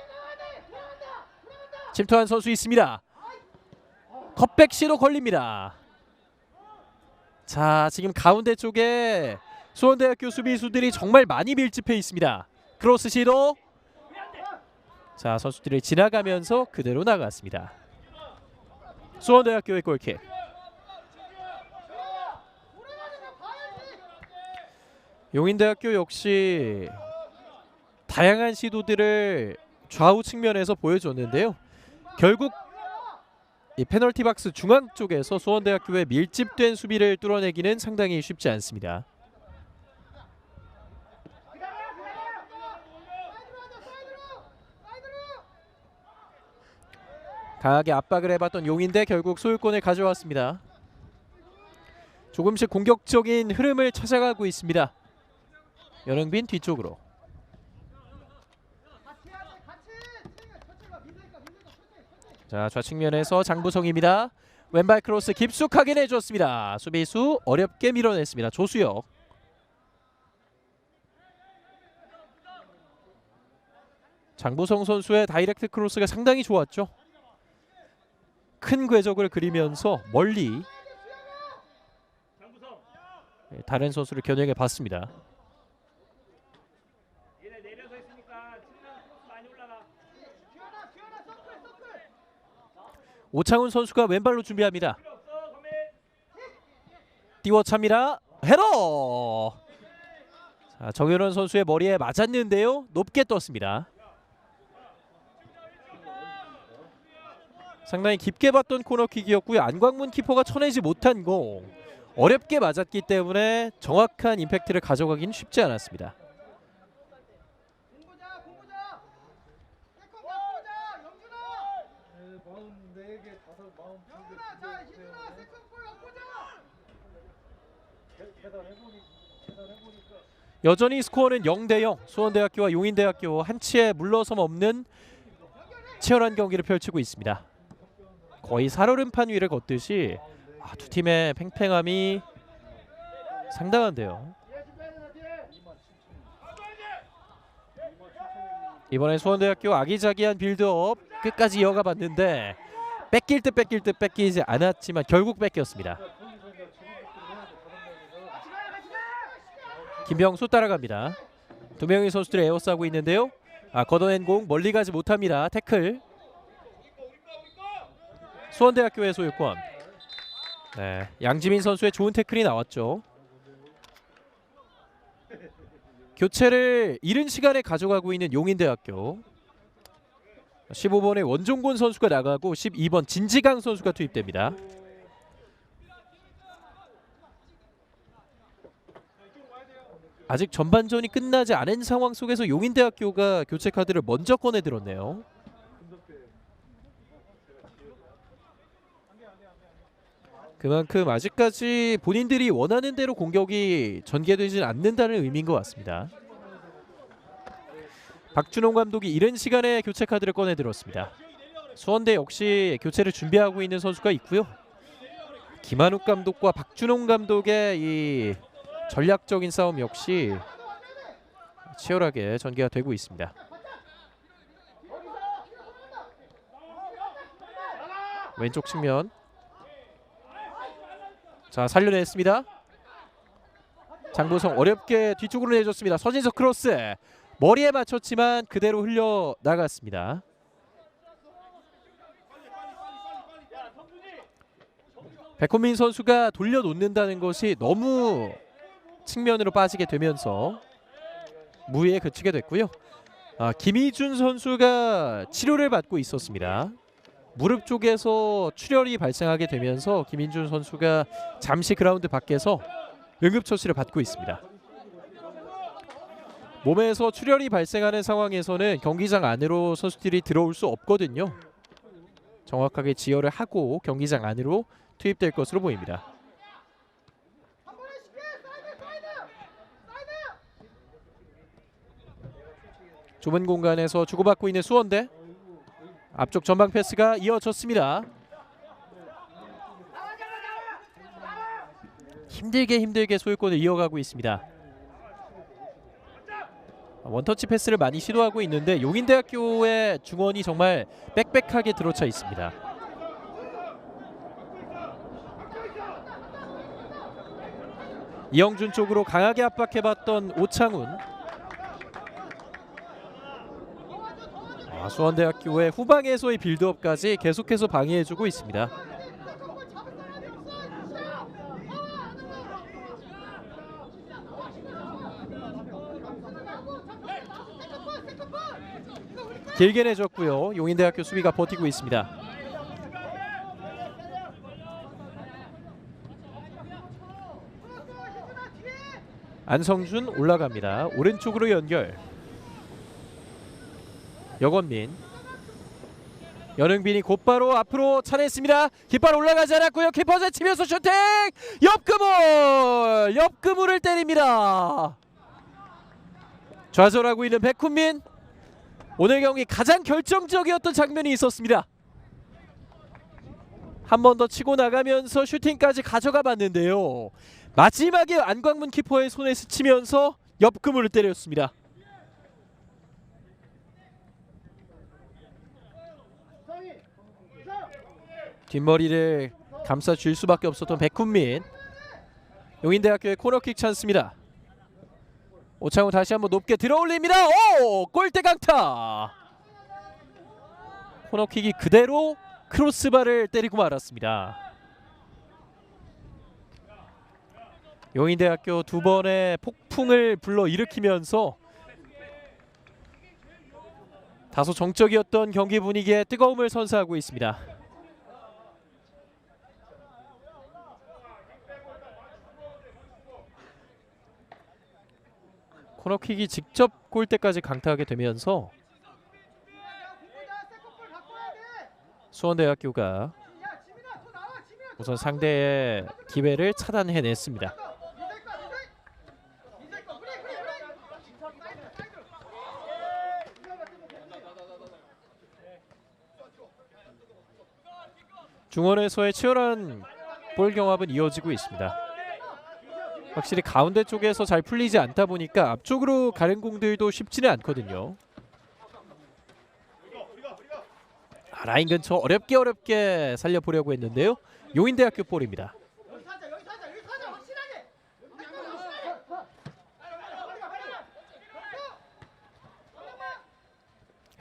Speaker 1: 침투한 선수 있습니다. 컵백 시도 걸립니다. 자, 지금 가운데 쪽에 수원대학교 수비수들이 정말 많이 밀집해 있습니다. 크로스 시도. 자, 선수들이 지나가면서 그대로 나갔습니다. 수원대학교의 골킥. 용인대학교 역시 다양한 시도들을 좌우 측면에서 보여줬는데요. 결국 이 페널티 박스 중앙 쪽에서 수원대학교의 밀집된 수비를 뚫어내기는 상당히 쉽지 않습니다. 강하게 압박을 해봤던 용인대 결국 소유권을 가져왔습니다. 조금씩 공격적인 흐름을 찾아가고 있습니다. 연흥빈 뒤쪽으로. 자, 좌측면에서 장부성입니다. 왼발 크로스 깊숙하게 내줬습니다. 수비수 어렵게 밀어냈습니다. 조수혁. 장부성 선수의 다이렉트 크로스가 상당히 좋았죠. 큰 궤적을 그리면서 멀리 다른 선수를 겨냥해 봤습니다. 오창훈 선수가 왼발로 준비합니다. 띄워찹니다. 헤더. 자, 정현원 선수의 머리에 맞았는데요. 높게 떴습니다. 상당히 깊게 봤던 코너킥이었고요. 안광문 키퍼가 쳐내지 못한 공 어렵게 맞았기 때문에 정확한 임팩트를 가져가기는 쉽지 않았습니다. 여전히 스코어는 0대0. 수원대학교와 용인대학교 한치의 물러섬 없는 치열한 경기를 펼치고 있습니다. 거의 살얼음판 위를 걷듯이 두 팀의 팽팽함이 상당한데요. 이번에 수원대학교 아기자기한 빌드업 끝까지 이어가 봤는데 뺏길 듯 뺏기지 않았지만 결국 뺏겼습니다. 김병수 따라갑니다. 두 명의 선수들이 에워싸고 있는데요. 걷어낸 공 멀리 가지 못합니다. 태클. 수원대학교의 소유권. 네, 양지민 선수의 좋은 태클이 나왔죠. 교체를 이른 시간에 가져가고 있는 용인대학교. 15번의 원종곤 선수가 나가고 12번 진지강 선수가 투입됩니다. 아직 전반전이 끝나지 않은 상황 속에서 용인대학교가 교체 카드를 먼저 꺼내들었네요. 그만큼 아직까지 본인들이 원하는 대로 공격이 전개되지 않는다는 의미인 것 같습니다. 박준홍 감독이 이른 시간에 교체 카드를 꺼내들었습니다. 수원대 역시 교체를 준비하고 있는 선수가 있고요. 김한욱 감독과 박준홍 감독의 이 전략적인 싸움 역시 치열하게 전개가 되고 있습니다. 왼쪽 측면. 자, 살려냈습니다. 장보성 어렵게 뒤쪽으로 내줬습니다. 서진석 크로스 머리에 맞췄지만 그대로 흘려 나갔습니다. 백훈민 선수가 돌려놓는다는 것이 너무 측면으로 빠지게 되면서 무위에 그치게 됐고요. 김희준 선수가 치료를 받고 있었습니다. 무릎 쪽에서 출혈이 발생하게 되면서 김희준 선수가 잠시 그라운드 밖에서 응급처치를 받고 있습니다. 몸에서 출혈이 발생하는 상황에서는 경기장 안으로 선수들이 들어올 수 없거든요. 정확하게 지혈을 하고 경기장 안으로 투입될 것으로 보입니다. 좁은 공간에서 주고받고 있는 수원대. 앞쪽 전방 패스가 이어졌습니다. 힘들게 소유권을 이어가고 있습니다. 원터치 패스를 많이 시도하고 있는데 용인대학교의 중원이 정말 빽빽하게 들어차 있습니다. 이영준 쪽으로 강하게 압박해봤던 오창훈. 수원대학교의 후방에서의 빌드업까지 계속해서 방해해주고 있습니다. 길게 내줬고요. 용인대학교 수비가 버티고 있습니다. 안성준 올라갑니다. 오른쪽으로 연결. 여건민. 연흥빈이 곧바로 앞으로 차냈습니다. 깃발 올라가지 않았고요. 키퍼 제치면서 슈팅! 옆그물을 때립니다. 좌절하고 있는 백훈민. 오늘 경기 가장 결정적이었던 장면이 있었습니다. 한 번 더 치고 나가면서 슈팅까지 가져가 봤는데요. 마지막에 안광문 키퍼의 손에 스치면서 옆그물을 때렸습니다. 뒷머리를 감싸줄 수밖에 없었던 백훈민. 용인대학교의 코너킥 찬스입니다. 오창훈 다시 한번 높게 들어올립니다. 오! 골대 강타. 코너킥이 그대로 크로스바를 때리고 말았습니다. 용인대학교 두 번의 폭풍을 불러일으키면서 다소 정적이었던 경기 분위기에 뜨거움을 선사하고 있습니다. 코너킥이 직접 골대까지 강타하게 되면서 수원대학교가 우선 상대의 기회를 차단해냈습니다. 중원에서의 치열한 볼 경합은 이어지고 있습니다. 확실히 가운데 쪽에서 잘 풀리지 않다 보니까 앞쪽으로 가는 공들도 쉽지는 않거든요. 라인 근처 어렵게 살려보려고 했는데요. 용인대학교 볼입니다.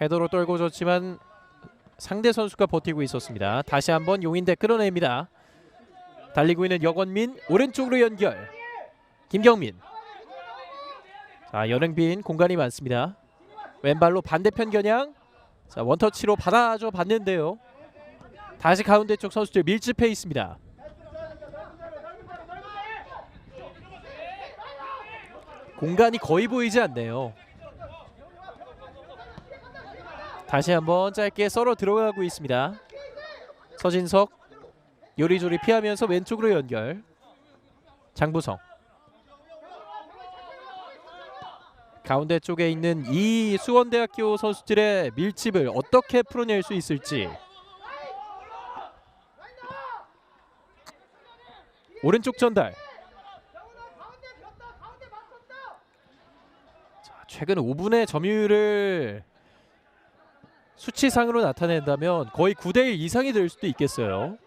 Speaker 1: 헤더로 떨고 졌지만 상대 선수가 버티고 있었습니다. 다시 한번 용인대 끌어냅니다. 달리고 있는 여건민, 오른쪽으로 연결. 김경민. 자, 연행빈 공간이 많습니다. 왼발로 반대편 겨냥. 자, 원터치로 받아줘 봤는데요. 다시 가운데 쪽 선수들 밀집해 있습니다. 공간이 거의 보이지 않네요. 다시 한번 짧게 썰어 들어가고 있습니다. 서진석 요리조리 피하면서 왼쪽으로 연결. 장부성. 가운데 쪽에 있는 이 수원대학교 선수들의 밀집을 어떻게 풀어낼 수 있을지. 오른쪽 전달. 자, 최근 5분의 점유율을 수치상으로 나타낸다면 거의 9대1 이상이 될 수도 있겠어요.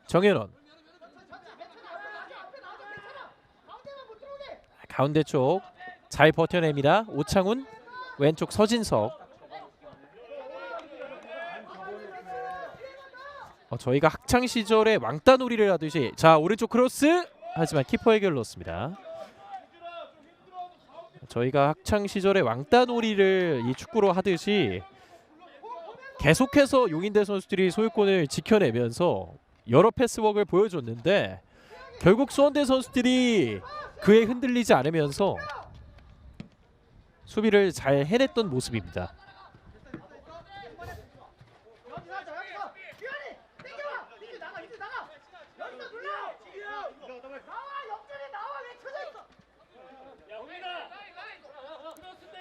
Speaker 1: 정현원. 가운데 쪽 잘 버텨냅니다. 오창훈. 왼쪽 서진석. 저희가 학창 시절에 왕따놀이를 하듯이, 자, 오른쪽 크로스. 하지만 키퍼 해결 넣었습니다. 저희가 학창 시절에 왕따놀이를 이 축구로 하듯이 계속해서 용인대 선수들이 소유권을 지켜내면서 여러 패스웍을 보여줬는데 결국 수원대 선수들이 그에 흔들리지 않으면서 수비를 잘 해냈던 모습입니다.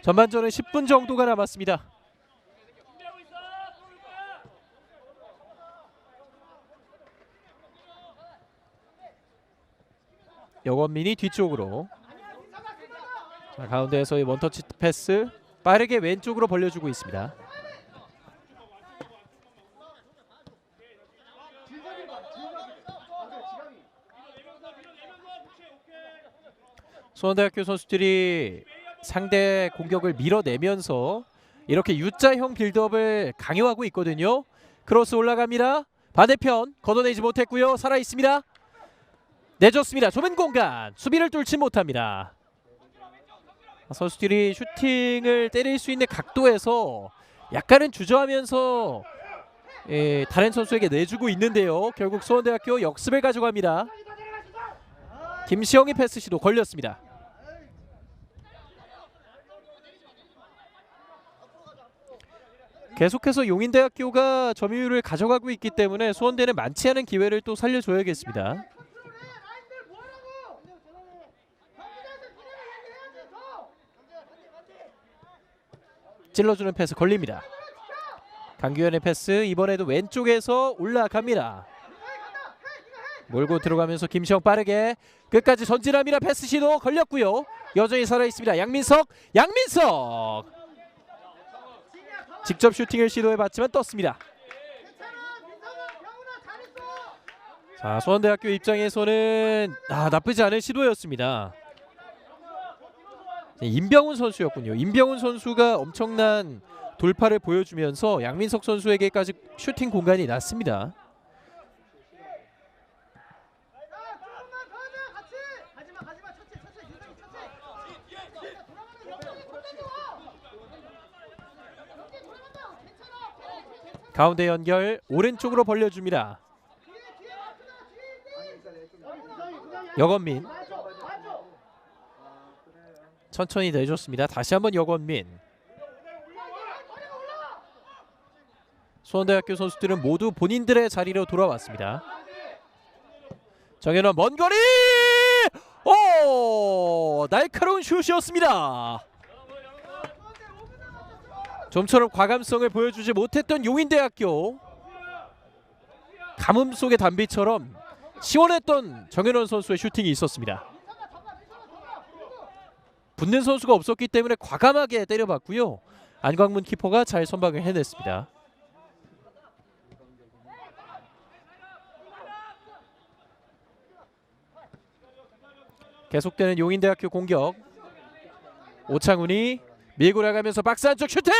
Speaker 1: 전반전은 10분 정도가 남았습니다. 여건민이 뒤쪽으로. 자, 가운데에서의 원터치 패스 빠르게 왼쪽으로 벌려주고 있습니다. 수원대학교 선수들이 상대 공격을 밀어내면서 이렇게 U자형 빌드업을 강요하고 있거든요. 크로스 올라갑니다. 반대편 걷어내지 못했고요. 살아있습니다. 내줬습니다. 좁은 공간. 수비를 뚫지 못합니다. 선수들이 슈팅을 때릴 수 있는 각도에서 약간은 주저하면서 다른 선수에게 내주고 있는데요. 결국 수원대학교 역습을 가져갑니다. 김시영의 패스 시도 걸렸습니다. 계속해서 용인대학교가 점유율을 가져가고 있기 때문에 수원대는 많지 않은 기회를 또 살려줘야겠습니다. 찔러주는 패스 걸립니다. 강규현의 패스 이번에도 왼쪽에서 올라갑니다. 몰고 들어가면서 김시영 빠르게 끝까지 전진합니다. 패스 시도 걸렸고요. 여전히 살아있습니다. 양민석. 직접 슈팅을 시도해봤지만 떴습니다. 자, 수원대학교 입장에서는 나쁘지 않은 시도였습니다. 임병훈 선수였군요. 임병훈 선수가 엄청난 돌파를 보여주면서 양민석 선수에게까지 슈팅 공간이 났습니다. 가운데 연결 오른쪽으로 벌려줍니다. 여건민. 천천히 내줬습니다. 다시 한번 여권민. 수원대학교 선수들은 모두 본인들의 자리로 돌아왔습니다. 정현원 먼 거리! 오! 날카로운 슛이었습니다. 좀처럼 과감성을 보여주지 못했던 용인대학교. 가뭄 속의 단비처럼 시원했던 정현원 선수의 슈팅이 있었습니다. 붙는 선수가 없었기 때문에 과감하게 때려봤고요. 안광문 키퍼가 잘 선방을 해냈습니다. 계속되는 용인대학교 공격. 오창훈이 밀고 나가면서 박스 안쪽 슈팅!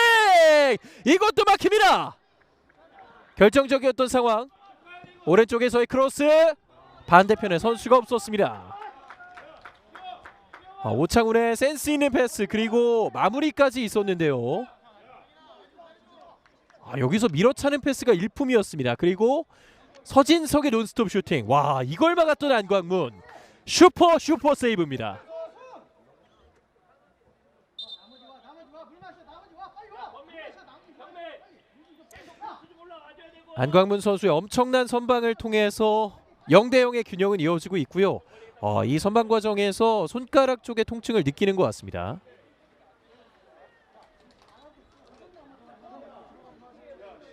Speaker 1: 이것도 막힙니다. 결정적이었던 상황. 오른쪽에서의 크로스. 반대편에 선수가 없었습니다. 오창훈의 센스 있는 패스 그리고 마무리까지 있었는데요. 여기서 밀어차는 패스가 일품이었습니다. 그리고 서진석의 논스톱 슈팅. 와, 이걸 막았던 안광문. 슈퍼 세이브입니다. 안광문 선수의 엄청난 선방을 통해서 0대0의 균형은 이어지고 있고요. 이 선방 과정에서 손가락 쪽의 통증을 느끼는 것 같습니다.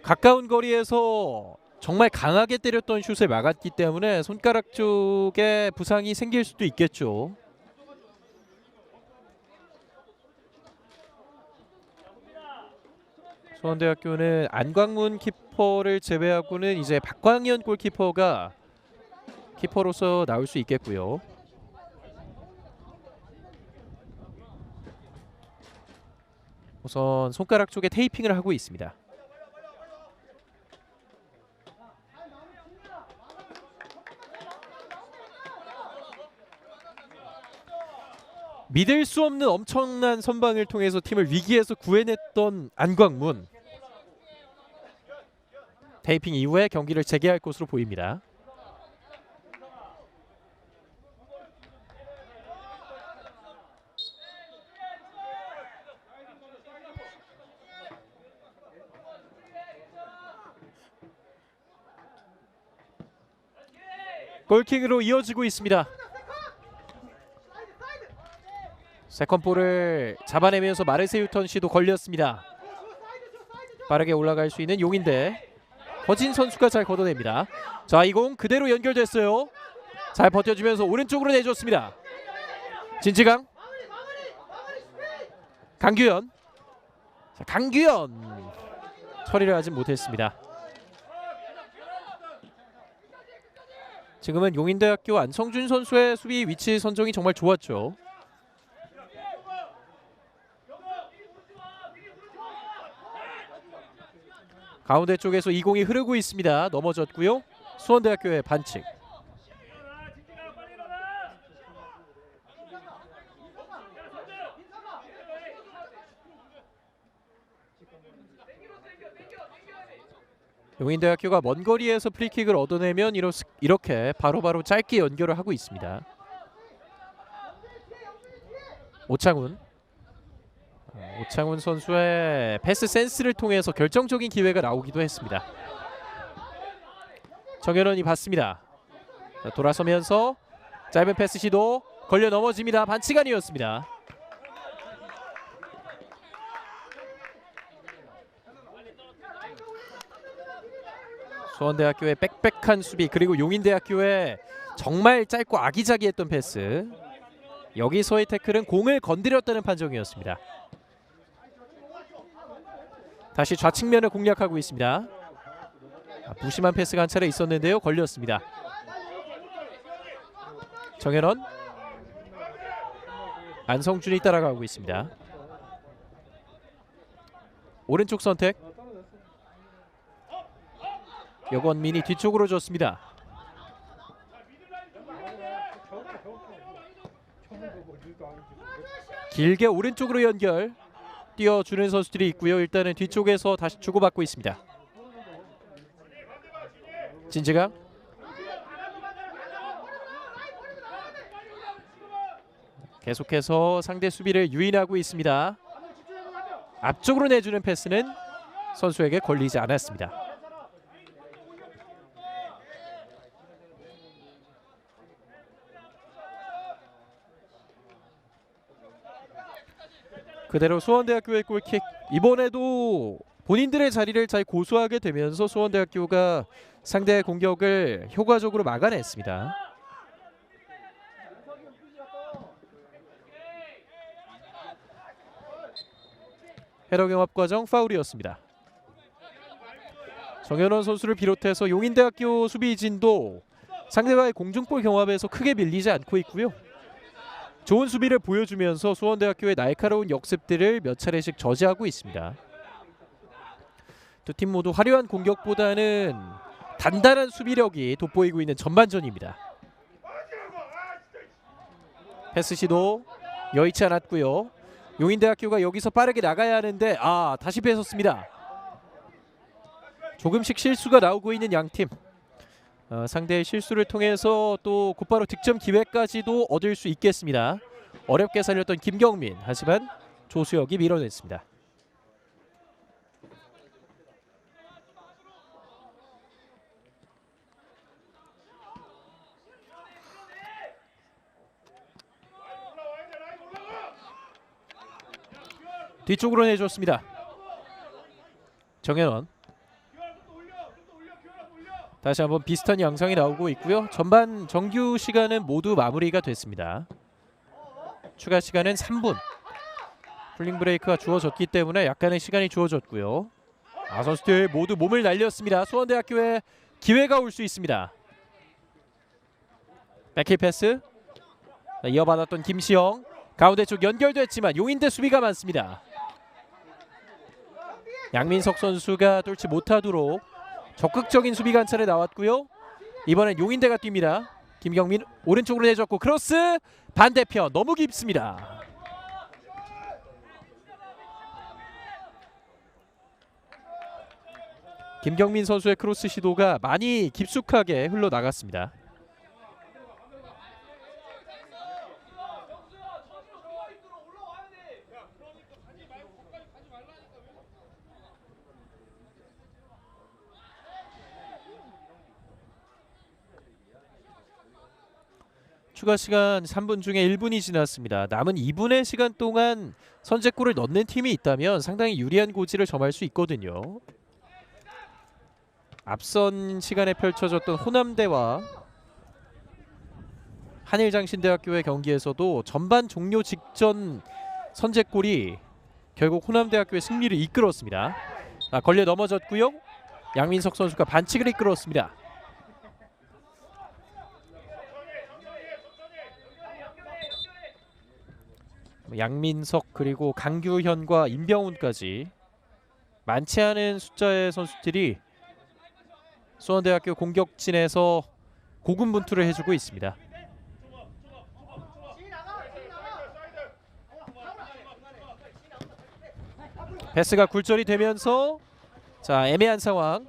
Speaker 1: 가까운 거리에서 정말 강하게 때렸던 슛을 막았기 때문에 손가락 쪽에 부상이 생길 수도 있겠죠. 수원대학교는 안광문 키퍼를 제외하고는 이제 박광현 골키퍼가 키퍼로서 나올 수 있겠고요. 우선 손가락 쪽에 테이핑을 하고 있습니다. 믿을 수 없는 엄청난 선방을 통해서 팀을 위기에서 구해냈던 안광문. 테이핑 이후에 경기를 재개할 것으로 보입니다. 골킥으로 이어지고 있습니다. 세컨볼을 잡아내면서 마르세 유턴 씨도 걸렸습니다. 빠르게 올라갈 수 있는 용인대. 허진 선수가 잘 걷어냅니다. 자, 이 공 그대로 연결됐어요. 잘 버텨주면서 오른쪽으로 내줬습니다. 진지강. 강규현. 자, 강규현 처리를 하지 못했습니다. 지금은 용인대학교 안성준 선수의 수비 위치 선정이 정말 좋았죠. 가운데 쪽에서 이 공이 흐르고 있습니다. 넘어졌고요. 수원대학교의 반칙. 용인대학교가 먼 거리에서 프리킥을 얻어내면 이렇게 바로바로 짧게 연결을 하고 있습니다. 오창훈 선수의 패스 센스를 통해서 결정적인 기회가 나오기도 했습니다. 정현원이 받습니다. 자, 돌아서면서 짧은 패스 시도 걸려 넘어집니다. 반칙 아니었습니다. 수원대학교의 빽빽한 수비 그리고 용인대학교의 정말 짧고 아기자기했던 패스. 여기서의 태클은 공을 건드렸다는 판정이었습니다. 다시 좌측면을 공략하고 있습니다. 무심한 패스가 한 차례 있었는데요. 걸렸습니다. 정현원. 안성준이 따라가고 있습니다. 오른쪽 선택. 여권민이 뒤쪽으로 줬습니다. 길게 오른쪽으로 연결. 띄워주는 선수들이 있고요. 일단은 뒤쪽에서 다시 주고받고 있습니다. 진지강. 계속해서 상대 수비를 유인하고 있습니다. 앞쪽으로 내주는 패스는 선수에게 걸리지 않았습니다. 그대로 수원대학교의 골킥. 이번에도 본인들의 자리를 잘 고수하게 되면서 수원대학교가 상대의 공격을 효과적으로 막아냈습니다. 헤더 경합 과정 파울이었습니다. 정현원 선수를 비롯해서 용인대학교 수비진도 상대와의 공중볼 경합에서 크게 밀리지 않고 있고요. 좋은 수비를 보여주면서 수원대학교의 날카로운 역습들을 몇 차례씩 저지하고 있습니다. 두 팀 모두 화려한 공격보다는 단단한 수비력이 돋보이고 있는 전반전입니다. 패스 시도 여의치 않았고요. 용인대학교가 여기서 빠르게 나가야 하는데 다시 뺏었습니다. 조금씩 실수가 나오고 있는 양팀. 상대의 실수를 통해서 또 곧바로 득점 기회까지도 얻을 수 있겠습니다. 어렵게 살렸던 김경민, 하지만 조수혁이 밀어냈습니다. 뒤쪽으로 내줬습니다. 정현원. 다시 한번 비슷한 양상이 나오고 있고요. 전반 정규 시간은 모두 마무리가 됐습니다. 추가 시간은 3분. 쿨링 브레이크가 주어졌기 때문에 약간의 시간이 주어졌고요. 선수들 모두 몸을 날렸습니다. 수원대학교에 기회가 올 수 있습니다. 백힐 패스. 이어받았던 김시영. 가운데 쪽 연결됐지만 용인대 수비가 많습니다. 양민석 선수가 뚫지 못하도록 적극적인 수비 관찰에 나왔고요. 이번엔 용인대가 뜁니다. 김경민 오른쪽으로 내줬고 크로스 반대편 너무 깊습니다. 김경민 선수의 크로스 시도가 많이 깊숙하게 흘러나갔습니다. 추가 시간 3분 중에 1분이 지났습니다. 남은 2분의 시간 동안 선제골을 넣는 팀이 있다면 상당히 유리한 고지를 점할 수 있거든요. 앞선 시간에 펼쳐졌던 호남대와 한일장신대학교의 경기에서도 전반 종료 직전 선제골이 결국 호남대학교의 승리를 이끌었습니다. 걸려 넘어졌고요. 양민석 선수가 반칙을 이끌었습니다. 양민석 그리고 강규현과 임병훈까지 많지 않은 숫자의 선수들이 수원대학교 공격진에서 고군분투를 해주고 있습니다. 패스가 굴절이 되면서 애매한 상황.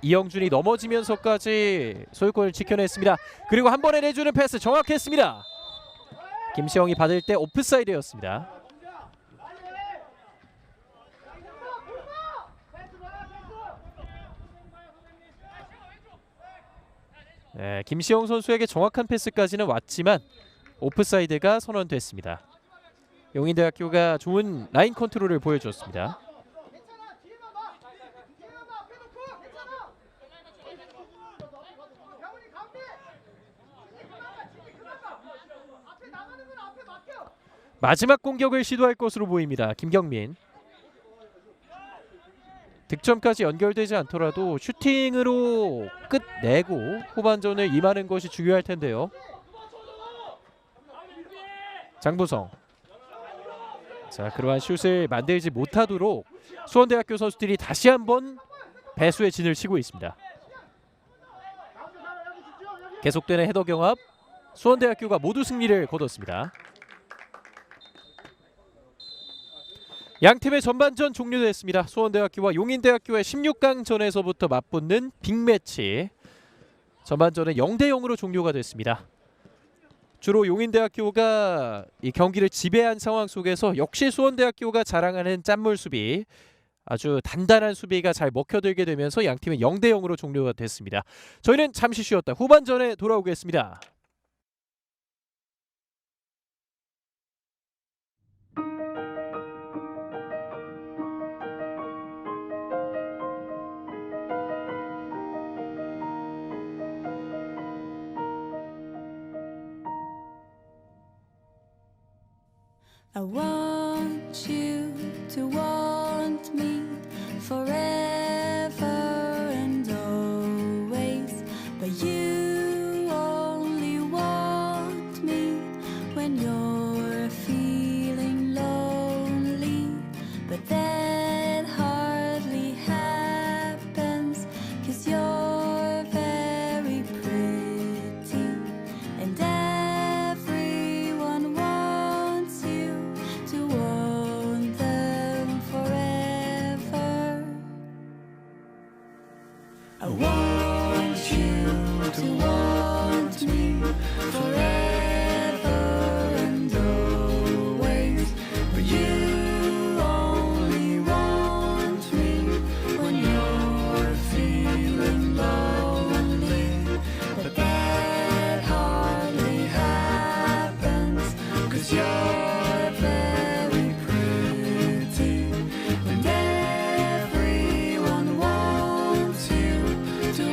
Speaker 1: 이영준이 넘어지면서까지 소유권을 지켜냈습니다. 그리고 한 번에 내주는 패스 정확했습니다. 김시영이 받을 때 오프사이드였습니다. 김시영 선수에게 정확한 패스까지는 왔지만 오프사이드가 선언됐습니다. 용인대학교가 좋은 라인 컨트롤을 보여줬습니다. 마지막 공격을 시도할 것으로 보입니다. 김경민. 득점까지 연결되지 않더라도 슈팅으로 끝내고 후반전을 임하는 것이 중요할 텐데요. 장보성. 그러한 슛을 만들지 못하도록 수원대학교 선수들이 다시 한번 배수의 진을 치고 있습니다. 계속되는 헤더 경합. 수원대학교가 모두 승리를 거뒀습니다. 양팀의 전반전 종료됐습니다. 수원대학교와 용인대학교의 16강전에서부터 맞붙는 빅매치. 전반전은 0대0으로 종료가 됐습니다. 주로 용인대학교가 이 경기를 지배한 상황 속에서 역시 수원대학교가 자랑하는 짠물 수비, 아주 단단한 수비가 잘 먹혀들게 되면서 양 팀은 0대 0으로 종료가 됐습니다. 저희는 잠시 쉬었다 후반전에 돌아오겠습니다.
Speaker 2: I want you to want me forever and always, but you only want me when you're feeling lonely. But that hardly happens, 'cause you're very pretty and everyone wants you to want them forever. I want you to want me forever and always, but you only want me when you're feeling lonely. But that hardly happens, 'cause you're very pretty and everyone wants you to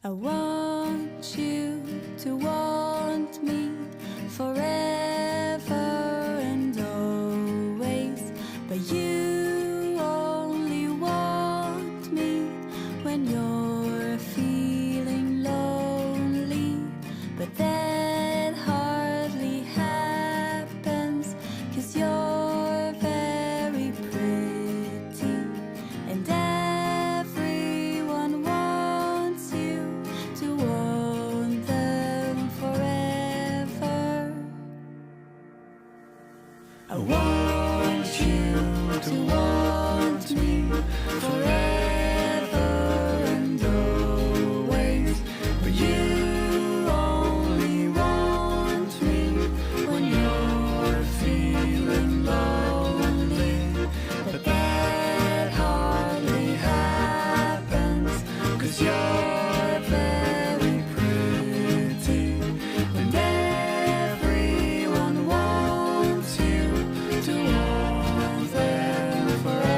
Speaker 2: I want you to want me forever and always, but you only want me when you're feeling lonely. But that hardly happens, 'cause you're very pretty, and everyone wants you to want them forever. I want you to want me forever and always, but you only want me when you're feeling lonely. But that hardly happens, 'cause you're very pretty, and everyone wants you to want them forever.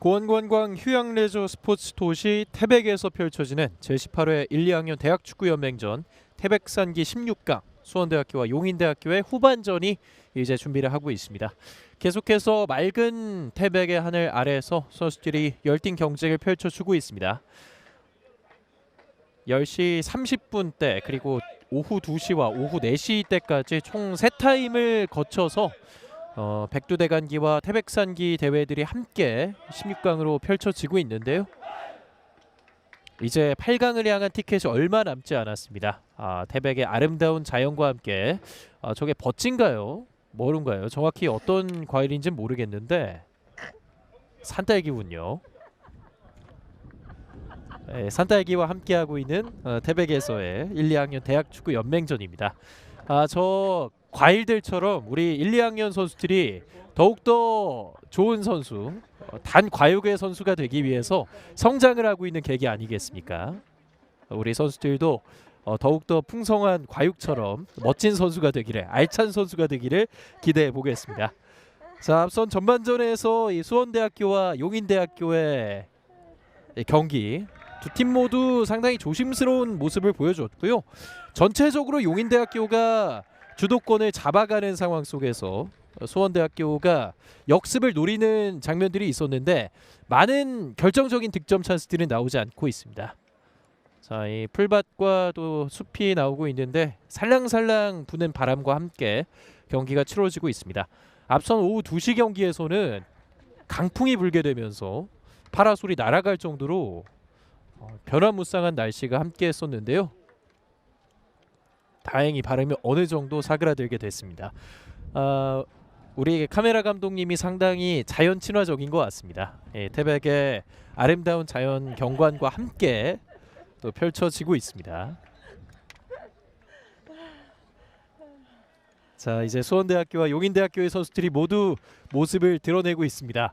Speaker 1: 고원관광 휴양레저 스포츠 도시 태백에서 펼쳐지는 제18회 1, 2학년 대학축구연맹전 태백산기 16강 수원대학교와 용인대학교의 후반전이 이제 준비를 하고 있습니다. 계속해서 맑은 태백의 하늘 아래에서 선수들이 열띤 경쟁을 펼쳐주고 있습니다. 10시 30분 때 그리고 오후 2시와 오후 4시 때까지 총 3타임을 거쳐서 백두대간기와 태백산기 대회들이 함께 16강으로 펼쳐지고 있는데요. 이제 8강을 향한 티켓이 얼마 남지 않았습니다. 태백의 아름다운 자연과 함께 저게 버친가요? 뭐른가요? 정확히 어떤 과일인지는 모르겠는데 산딸기군요. 네, 산딸기와 함께하고 있는 태백에서의 1, 2학년 대학축구 연맹전입니다. 저 과일들처럼 우리 1, 2학년 선수들이 더욱더 좋은 선수, 단과육의 선수가 되기 위해서 성장을 하고 있는 계기 아니겠습니까? 우리 선수들도 더욱더 풍성한 과육처럼 멋진 선수가 되기를, 알찬 선수가 되기를 기대해 보겠습니다. 자, 앞선 전반전에서 이 수원대학교와 용인대학교의 경기 두 팀 모두 상당히 조심스러운 모습을 보여줬고요. 전체적으로 용인대학교가 주도권을 잡아가는 상황 속에서 수원대학교가 역습을 노리는 장면들이 있었는데 많은 결정적인 득점 찬스들은 나오지 않고 있습니다. 자, 이 풀밭과 또 숲이 나오고 있는데 살랑살랑 부는 바람과 함께 경기가 치러지고 있습니다. 앞선 오후 2시 경기에서는 강풍이 불게 되면서 파라솔이 날아갈 정도로 변화무쌍한 날씨가 함께 했었는데요. 다행히 바람이 어느 정도 사그라들게 됐습니다. 우리 카메라 감독님이 상당히 자연 친화적인 것 같습니다. 태백의 아름다운 자연 경관과 함께 또 펼쳐지고 있습니다. 자, 이제 수원대학교와 용인대학교의 선수들이 모두 모습을 드러내고 있습니다.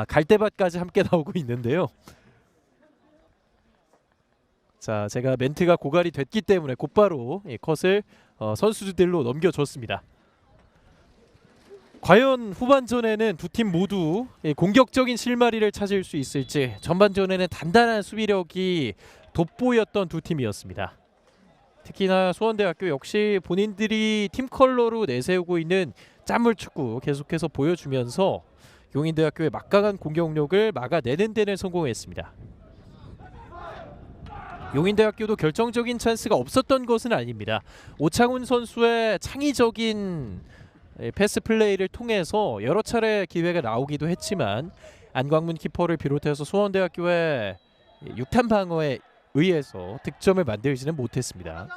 Speaker 1: 갈대밭까지 함께 나오고 있는데요. 자, 제가 멘트가 고갈이 됐기 때문에 곧바로 컷을 선수들로 넘겨줬습니다. 과연 후반전에는 두 팀 모두 공격적인 실마리를 찾을 수 있을지, 전반전에는 단단한 수비력이 돋보였던 두 팀이었습니다. 특히나 수원대학교 역시 본인들이 팀 컬러로 내세우고 있는 짠물축구 계속해서 보여주면서 용인대학교의 막강한 공격력을 막아내는 데는 성공했습니다. 용인대학교도 결정적인 찬스가 없었던 것은 아닙니다. 오창훈 선수의 창의적인 패스 플레이를 통해서 여러 차례 기회가 나오기도 했지만 안광문 키퍼를 비롯해서 수원대학교의 6탄 방어에 의해서 득점을 만들지는 못했습니다.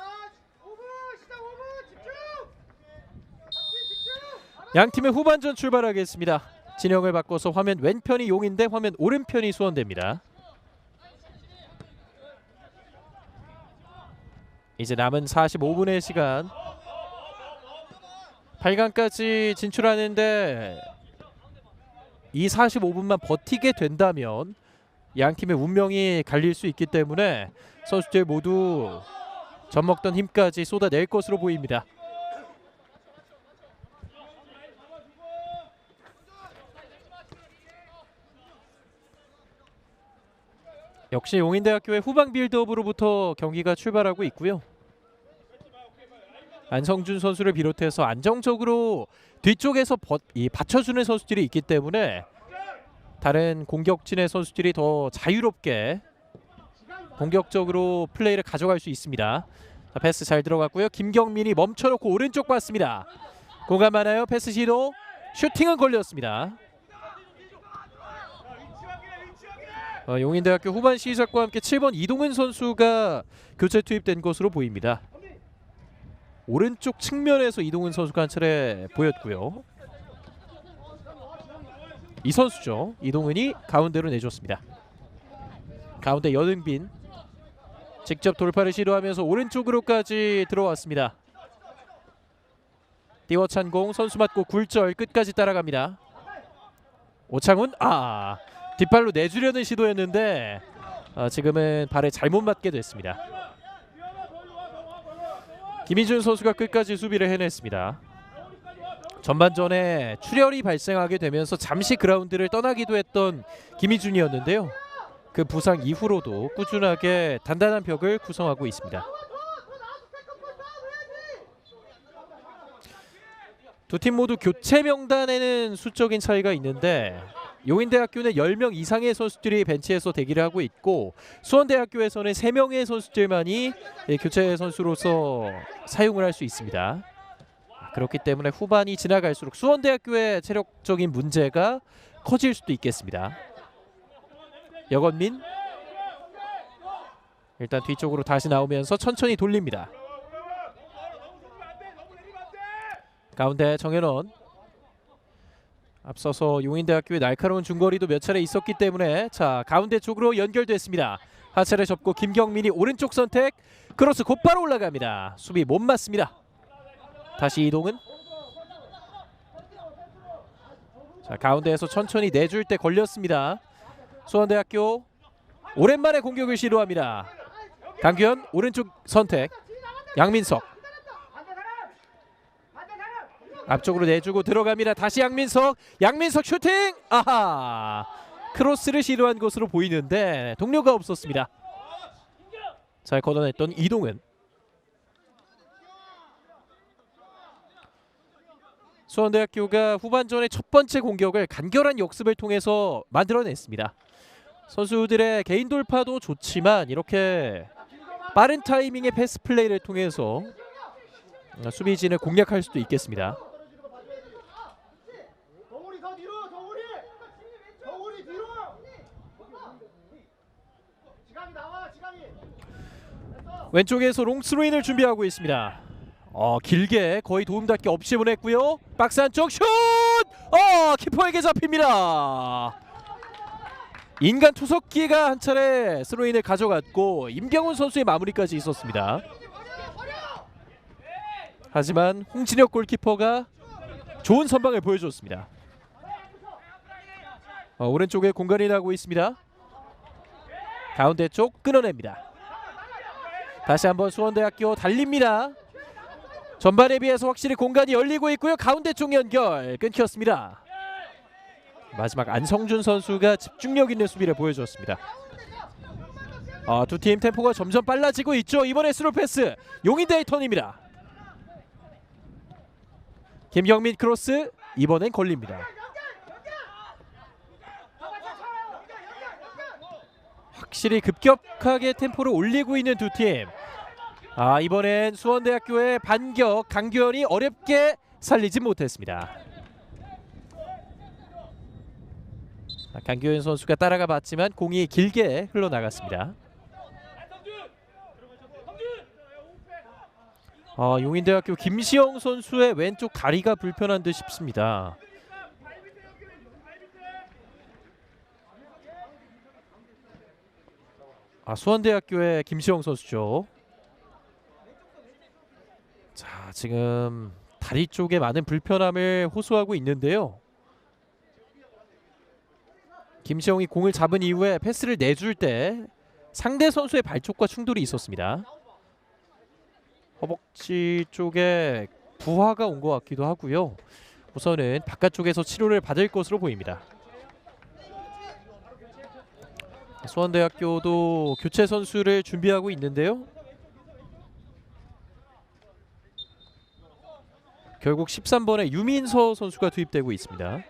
Speaker 1: 양팀의 후반전 출발하겠습니다. 진영을 바꿔서 화면 왼편이 용인대, 화면 오른편이 수원대입니다. 이제 남은 45분의 시간, 8강까지 진출하는데 이 45분만 버티게 된다면 양 팀의 운명이 갈릴 수 있기 때문에 선수들 모두 젖먹던 힘까지 쏟아낼 것으로 보입니다. 역시 용인대학교의 후방 빌드업으로부터 경기가 출발하고 있고요. 안성준 선수를 비롯해서 안정적으로 뒤쪽에서 받쳐주는 선수들이 있기 때문에 다른 공격진의 선수들이 더 자유롭게 공격적으로 플레이를 가져갈 수 있습니다. 자, 패스 잘 들어갔고요. 김경민이 멈춰놓고 오른쪽 봤습니다. 공간 많아요. 패스 시도. 슈팅은 걸렸습니다. 용인대학교 후반 시작과 함께 7번 이동은 선수가 교체 투입된 것으로 보입니다. 오른쪽 측면에서 이동은 선수가 한 차례 보였고요. 이 선수죠. 이동은이 가운데로 내줬습니다. 가운데 여등빈 직접 돌파를 시도하면서 오른쪽으로까지 들어왔습니다. 띄워찬 공 선수 맞고 굴절 끝까지 따라갑니다. 오창훈 뒷발로 내주려는 시도였는데 지금은 발에 잘못 맞게 됐습니다. 김희준 선수가 끝까지 수비를 해냈습니다. 전반전에 출혈이 발생하게 되면서 잠시 그라운드를 떠나기도 했던 김희준이었는데요. 그 부상 이후로도 꾸준하게 단단한 벽을 구성하고 있습니다. 두 팀 모두 교체 명단에는 수적인 차이가 있는데 용인대학교는 10명 이상의 선수들이 벤치에서 대기를 하고 있고 수원대학교에서는 3명의 선수들만이 교체 선수로서 사용을 할 수 있습니다. 그렇기 때문에 후반이 지나갈수록 수원대학교의 체력적인 문제가 커질 수도 있겠습니다. 여건민 일단 뒤쪽으로 다시 나오면서 천천히 돌립니다. 가운데 정현원 앞서서 용인대학교의 날카로운 중거리도 몇 차례 있었기 때문에 자 가운데 쪽으로 연결됐습니다. 하체를 접고 김경민이 오른쪽 선택 크로스 곧바로 올라갑니다. 수비 못 맞습니다. 다시 이동은 자 가운데에서 천천히 내줄 때 걸렸습니다. 수원대학교 오랜만에 공격을 시도합니다. 강규현 오른쪽 선택 양민석 앞쪽으로 내주고 들어갑니다. 다시 양민석 슈팅 크로스를 시도한 것으로 보이는데 동료가 없었습니다. 잘 걷어냈던 이동은 수원대학교가 후반전의 첫 번째 공격을 간결한 역습을 통해서 만들어냈습니다. 선수들의 개인 돌파도 좋지만 이렇게 빠른 타이밍의 패스 플레이를 통해서 수비진을 공략할 수도 있겠습니다. 왼쪽에서 롱스로인을 준비하고 있습니다. 길게 거의 도움닫기 없이 보냈고요. 박스 안쪽 슛! 키퍼에게 잡힙니다. 인간 투석기가 한 차례 스로인을 가져갔고 임경훈 선수의 마무리까지 있었습니다. 하지만 홍진혁 골키퍼가 좋은 선방을 보여줬습니다. 오른쪽에 공간이 나고 있습니다. 가운데 쪽 끊어냅니다. 다시 한번 수원대학교 달립니다. 전반에 비해서 확실히 공간이 열리고 있고요. 가운데 쪽 연결 끊겼습니다. 마지막 안성준 선수가 집중력 있는 수비를 보여줬습니다. 두 팀 템포가 점점 빨라지고 있죠. 이번에 스루 패스 용인대의 턴입니다. 김경민 크로스 이번엔 걸립니다. 확실히 급격하게 템포를 올리고 있는 두 팀. 이번엔 수원대학교의 반격 강규현이 어렵게 살리지 못했습니다. 강규현 선수가 따라가 봤지만 공이 길게 흘러나갔습니다. 용인대학교 김시영 선수의 왼쪽 다리가 불편한 듯 싶습니다. 수원대학교의 김시영 선수죠. 자, 지금 다리 쪽에 많은 불편함을 호소하고 있는데요. 김시영이 공을 잡은 이후에 패스를 내줄 때 상대 선수의 발쪽과 충돌이 있었습니다. 허벅지 쪽에 부하가 온 것 같기도 하고요. 우선은 바깥쪽에서 치료를 받을 것으로 보입니다. 수원대학교도 교체 선수를 준비하고 있는데요. 결국 13번의 유민서 선수가 투입되고 있습니다.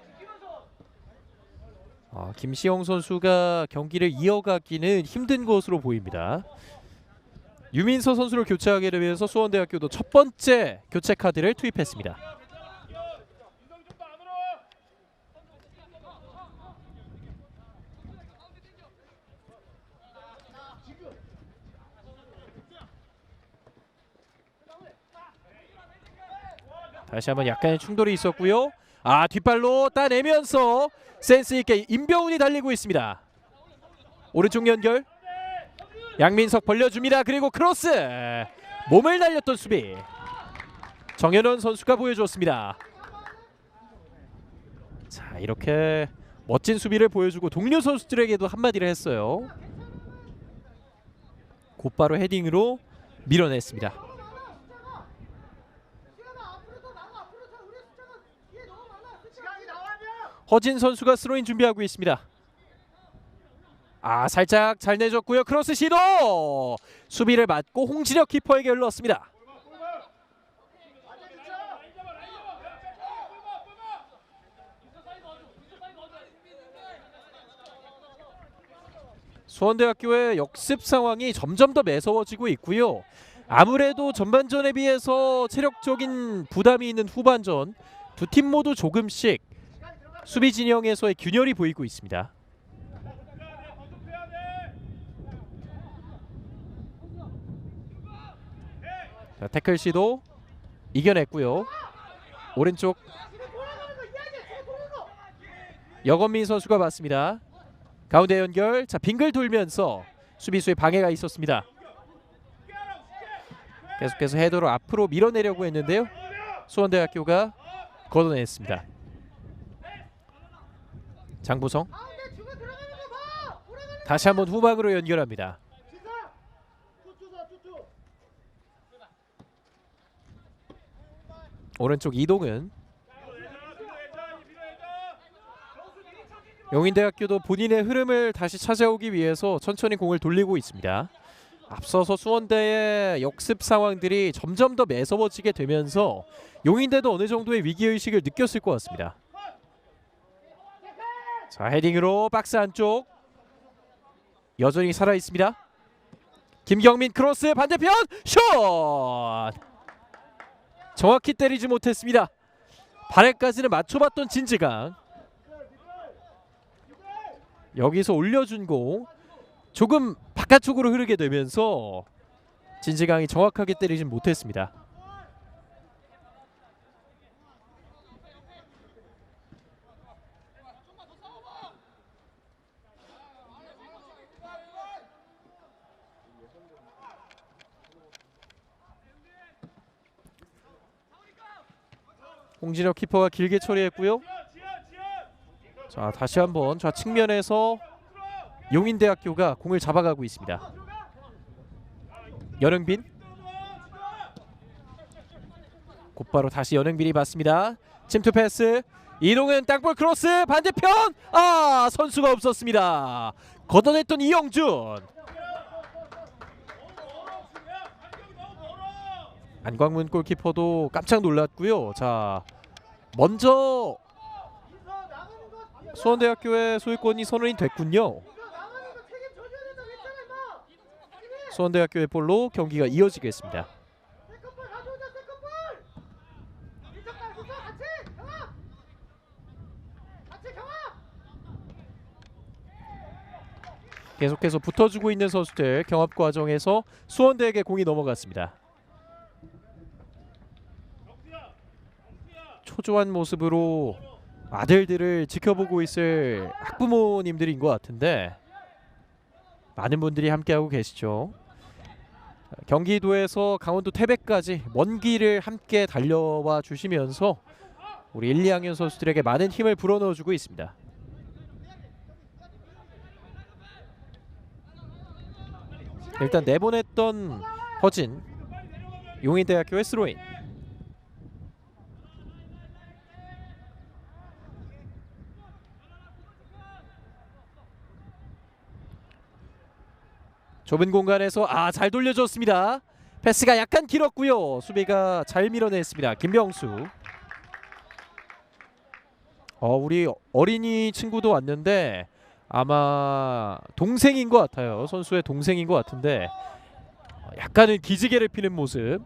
Speaker 1: 김시영 선수가 경기를 이어가기는 힘든 것으로 보입니다. 유민서 선수를 교체하게 되면서 수원대학교도 첫 번째 교체 카드를 투입했습니다. 다시 한번 약간의 충돌이 있었고요. 뒷발로 따내면서 센스 있게 임병훈이 달리고 있습니다. 오른쪽 연결. 양민석 벌려줍니다. 그리고 크로스. 몸을 날렸던 수비. 정현원 선수가 보여줬습니다. 자, 이렇게 멋진 수비를 보여주고 동료 선수들에게도 한마디를 했어요. 곧바로 헤딩으로 밀어냈습니다. 허진 선수가 스로인 준비하고 있습니다. 살짝 잘 내줬고요. 크로스 시도. 수비를 맞고 홍진혁 키퍼에게 흘렀습니다. 수원대학교의 역습 상황이 점점 더 매서워지고 있고요. 아무래도 전반전에 비해서 체력적인 부담이 있는 후반전, 두 팀 모두 조금씩 수비 진영에서의 균열이 보이고 있습니다. 자, 태클 시도 이겨냈고요. 오른쪽 여건민 선수가 맞습니다. 가운데 연결. 자, 빙글 돌면서 수비수의 방해가 있었습니다. 계속해서 헤더로 앞으로 밀어내려고 했는데요. 수원대학교가 걷어냈습니다. 장보성 다시 한번 후방으로 연결합니다. 오른쪽 이동은. 용인대학교도 본인의 흐름을 다시 찾아오기 위해서 천천히 공을 돌리고 있습니다. 앞서서 수원대의 역습 상황들이 점점 더 매서워지게 되면서 용인대도 어느 정도의 위기의식을 느꼈을 것 같습니다. 자, 헤딩으로 박스 안쪽. 여전히 살아있습니다. 김경민 크로스 반대편 슛! 정확히 때리지 못했습니다. 발에까지는 맞춰봤던 진지강. 여기서 올려준 공 조금 바깥쪽으로 흐르게 되면서 진지강이 정확하게 때리진 못했습니다. 홍진혁 키퍼가 길게 처리했고요. 자, 다시 한번 좌측면에서 용인대학교가 공을 잡아가고 있습니다. 연흥빈. 곧바로 다시 연흥빈이 받습니다. 침투 패스. 이동은 땅볼 크로스 반대편. 선수가 없었습니다. 걷어냈던 이영준. 안광문 골키퍼도 깜짝 놀랐고요. 자, 먼저 수원대학교의 소유권이 선언이 됐군요. 수원대학교의 볼로 경기가 이어지겠습니다. 계속해서 붙어주고 있는 선수들. 경합 과정에서 수원대에게 공이 넘어갔습니다. 초조한 모습으로 아들들을 지켜보고 있을 학부모님들인 것 같은데 많은 분들이 함께하고 계시죠. 경기도에서 강원도 태백까지 먼 길을 함께 달려와 주시면서 우리 1, 2학년 선수들에게 많은 힘을 불어넣어주고 있습니다. 일단 내보냈던 허진, 용인대학교의 스로인. 좁은 공간에서 잘 돌려줬습니다. 패스가 약간 길었고요. 수비가 잘 밀어냈습니다. 김병수. 우리 어린이 친구도 왔는데 아마 동생인 것 같아요. 선수의 동생인 것 같은데 약간은 기지개를 피는 모습.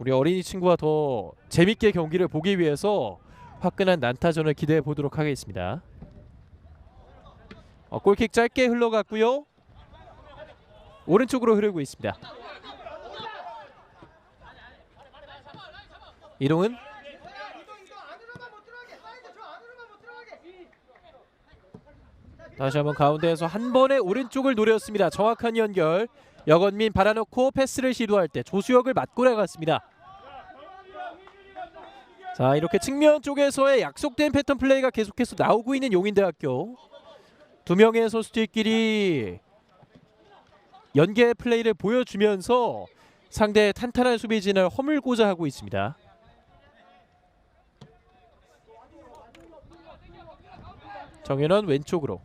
Speaker 1: 우리 어린이 친구와 더 재밌게 경기를 보기 위해서 화끈한 난타전을 기대해 보도록 하겠습니다. 골킥 짧게 흘러갔고요. 오른쪽으로 흐르고 있습니다. 이동은 다시 한번 가운데에서 한 번에 오른쪽을 노렸습니다. 정확한 연결. 여건민 받아놓고 패스를 시도할 때 조수혁을 맞고 나갔습니다. 자, 이렇게 측면 쪽에서의 약속된 패턴 플레이가 계속해서 나오고 있는 용인대학교. 두 명의 선수들끼리 연계 플레이를 보여주면서 상대의 탄탄한 수비진을 허물고자 하고 있습니다. 정현원 왼쪽으로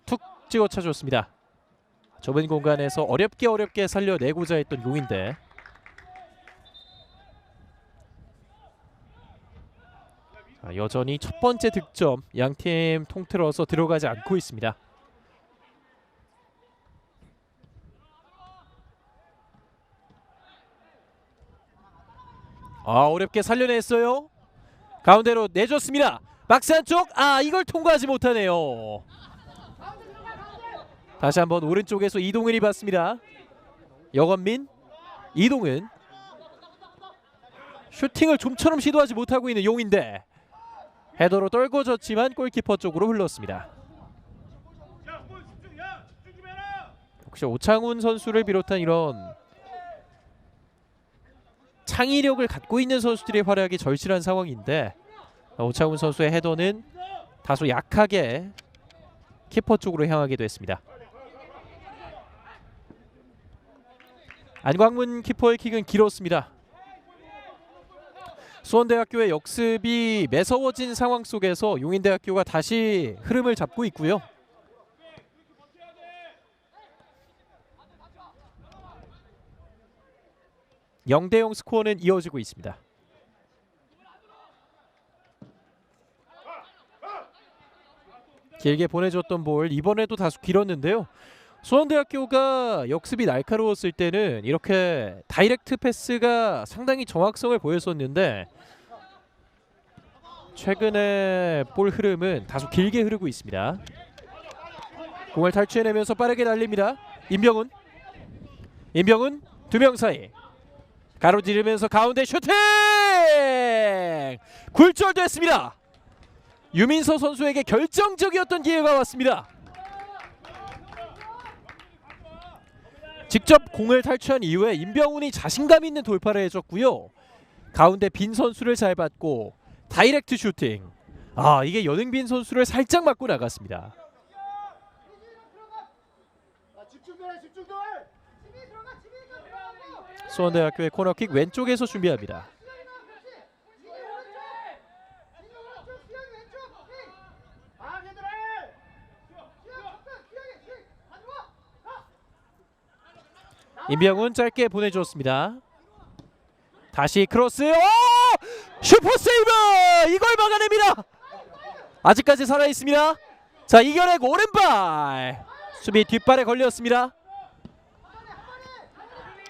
Speaker 1: 툭 찍어 차줬습니다. 좁은 공간에서 어렵게 살려내고자 했던 용인대. 여전히 첫 번째 득점 양팀 통틀어서 들어가지 않고 있습니다. 어렵게 살려냈어요. 가운데로 내줬습니다. 박스 안쪽 이걸 통과하지 못하네요. 다시 한번 오른쪽에서 이동은이 받습니다. 여건민, 이동은. 슈팅을 좀처럼 시도하지 못하고 있는 용인대. 헤더로 떨궈졌지만 골키퍼 쪽으로 흘렀습니다. 혹시 오창훈 선수를 비롯한 이런 창의력을 갖고 있는 선수들의 활약이 절실한 상황인데 오창훈 선수의 헤더는 다소 약하게 키퍼 쪽으로 향하게 됐습니다. 안광문 키퍼의 킥은 길었습니다. 수원대학교의 역습이 매서워진 상황 속에서 용인대학교가 다시 흐름을 잡고 있고요. (0대0) 스코어는 이어지고 있습니다. 길게 보내줬던 볼 이번에도 다소 길었는데요. 수원대학교가 역습이 날카로웠을 때는 이렇게 다이렉트 패스가 상당히 정확성을 보였었는데 최근에 볼 흐름은 다소 길게 흐르고 있습니다. 공을 탈취해내면서 빠르게 달립니다. 임병훈 두 명 사이 가로지르면서 가운데 슈팅! 굴절됐습니다. 유민서 선수에게 결정적이었던 기회가 왔습니다. 직접 공을 탈취한 이후에 임병훈이 자신감 있는 돌파를 해줬고요. 가운데 빈 선수를 잘 받고 다이렉트 슈팅. 이게 연흥빈 선수를 살짝 맞고 나갔습니다. 수원대학교의 코너킥 왼쪽에서 준비합니다. 임병훈 짧게 보내주었습니다. 다시 크로스. 슈퍼 세이브! 이걸 막아냅니다. 아직까지 살아있습니다. 자, 이겨내고 오른발. 수비 뒷발에 걸렸습니다.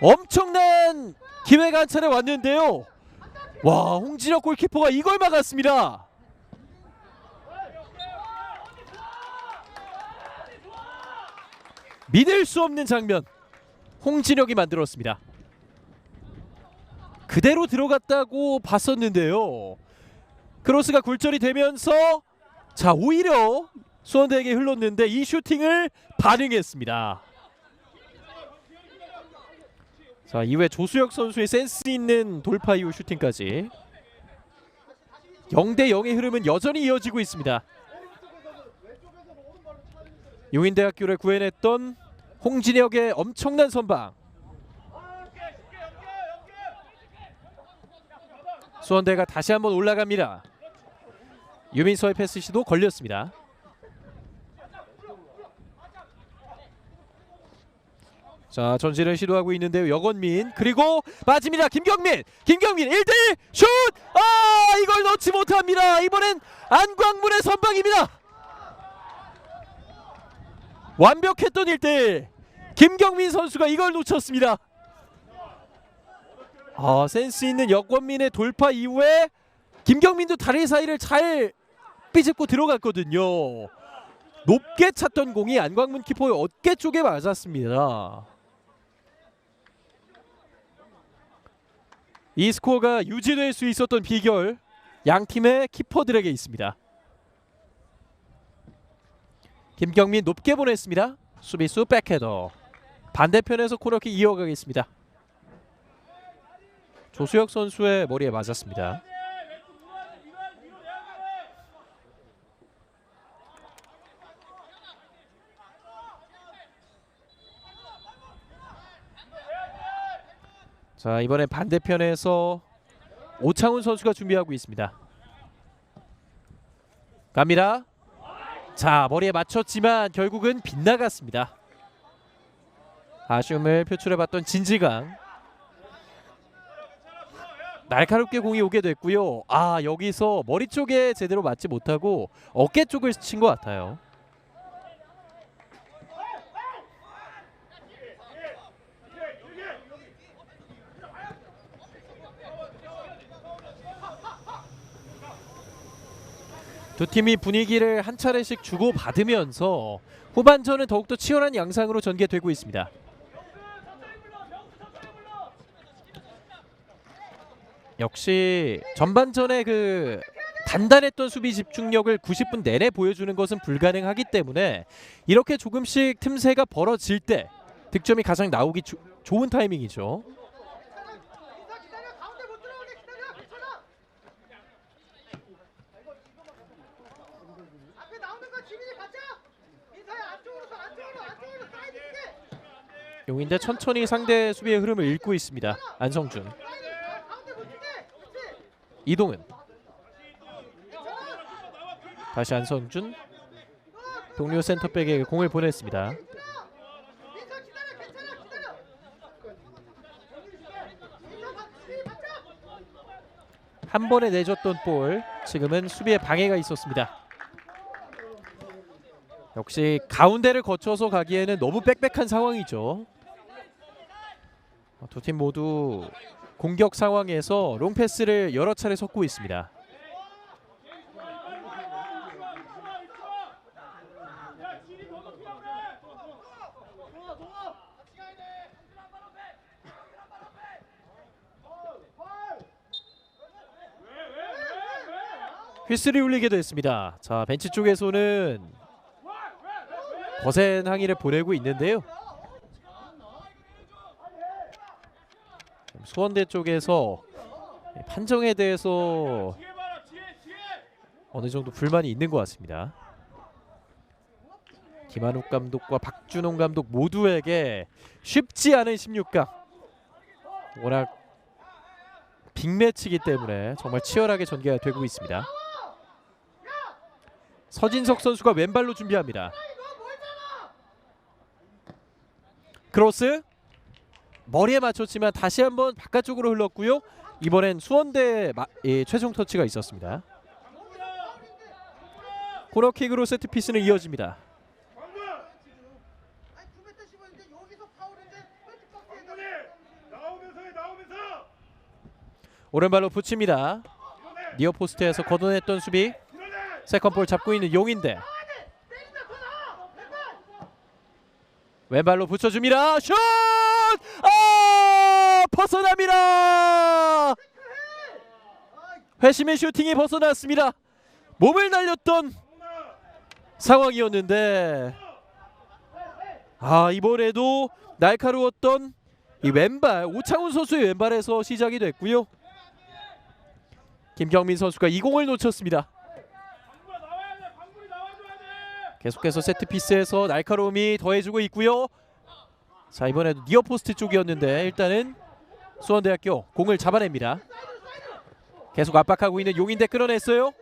Speaker 1: 엄청난 기회가 한 차례 왔는데요. 와, 홍진혁 골키퍼가 이걸 막았습니다. 믿을 수 없는 장면. 홍진혁이 만들었습니다. 그대로 들어갔다고 봤었는데요. 크로스가 굴절이 되면서 자, 오히려 수원대에게 흘렀는데 이 슈팅을 반응했습니다. 자, 이후에 조수혁 선수의 센스 있는 돌파 이후 슈팅까지 0대 0의 흐름은 여전히 이어지고 있습니다. 용인대학교를 구해냈던 홍진혁의 엄청난 선방. 수원대가 다시 한번 올라갑니다. 유민서의 패스 시도 걸렸습니다. 자, 전진을 시도하고 있는데요. 여건민 그리고 빠집니다. 김경민 1대1 슛! 아, 이걸 넣지 못합니다. 이번엔 안광문의 선방입니다. 완벽했던 1대1 김경민 선수가 이걸 놓쳤습니다. 아, 센스 있는 여건민의 돌파 이후에 김경민도 다리 사이를 잘 삐집고 들어갔거든요. 높게 찼던 공이 안광문 키퍼의 어깨 쪽에 맞았습니다. 이 스코어가 유지될 수 있었던 비결 양 팀의 키퍼들에게 있습니다. 김경민 높게 보냈습니다. 수비수 백헤더. 반대편에서 코너킥 이어가겠습니다. 조수혁 선수의 머리에 맞았습니다. 자, 이번엔 반대편에서 오창훈 선수가 준비하고 있습니다. 갑니다. 자, 머리에 맞췄지만 결국은 빗나갔습니다. 아쉬움을 표출해봤던 진지강. 날카롭게 공이 오게 됐고요. 아, 여기서 머리 쪽에 제대로 맞지 못하고 어깨 쪽을 친 것 같아요. 두 팀이 분위기를 한 차례씩 주고받으면서 후반전은 더욱더 치열한 양상으로 전개되고 있습니다. 역시 전반전에 그 단단했던 수비 집중력을 90분 내내 보여주는 것은 불가능하기 때문에 이렇게 조금씩 틈새가 벌어질 때 득점이 가장 나오기 좋은 타이밍이죠. 용인대 천천히 상대 수비의 흐름을 읽고 있습니다. 안성준, 이동은, 다시 안성준, 동료 센터백에게 공을 보냈습니다. 한 번에 내줬던 볼, 지금은 수비에 방해가 있었습니다. 역시 가운데를 거쳐서 가기에는 너무 빽빽한 상황이죠. 두 팀 모두 공격 상황에서 롱패스를 여러 차례 섞고 있습니다. 휘슬이 울리게 됐습니다. 자, 벤치 쪽에서는 거센 항의를 보내고 있는데요. 수원대 쪽에서 판정에 대해서 어느 정도 불만이 있는 것 같습니다. 김한욱 감독과 박준홍 감독 모두에게 쉽지 않은 16강, 워낙 빅매치이기 때문에 정말 치열하게 전개가 되고 있습니다. 서진석 선수가 왼발로 준비합니다. 크로스 머리에 맞췄지만 다시 한번 바깥쪽으로 흘렀고요. 이번엔 수원대 최종 터치가 있었습니다. 코너킥으로 세트피스는 이어집니다. 오른발로 붙입니다. 니어포스트에서 걷어냈던 수비. 세컨볼 잡고 있는 용인대. 왼발로 붙여줍니다. 슛! 아! 벗어납니다. 회심의 슈팅이 벗어났습니다. 몸을 날렸던 상황이었는데 이번에도 날카로웠던 이 왼발 오창훈 선수의 왼발에서 시작이 됐고요. 김경민 선수가 이 공을 놓쳤습니다. 계속해서 세트피스에서 날카로움이 더해지고 있고요. 자, 이번에도 니어포스트 쪽이었는데 일단은 수원대학교 공을 잡아냅니다. 계속 압박하고 있는 용인대 끌어냈어요.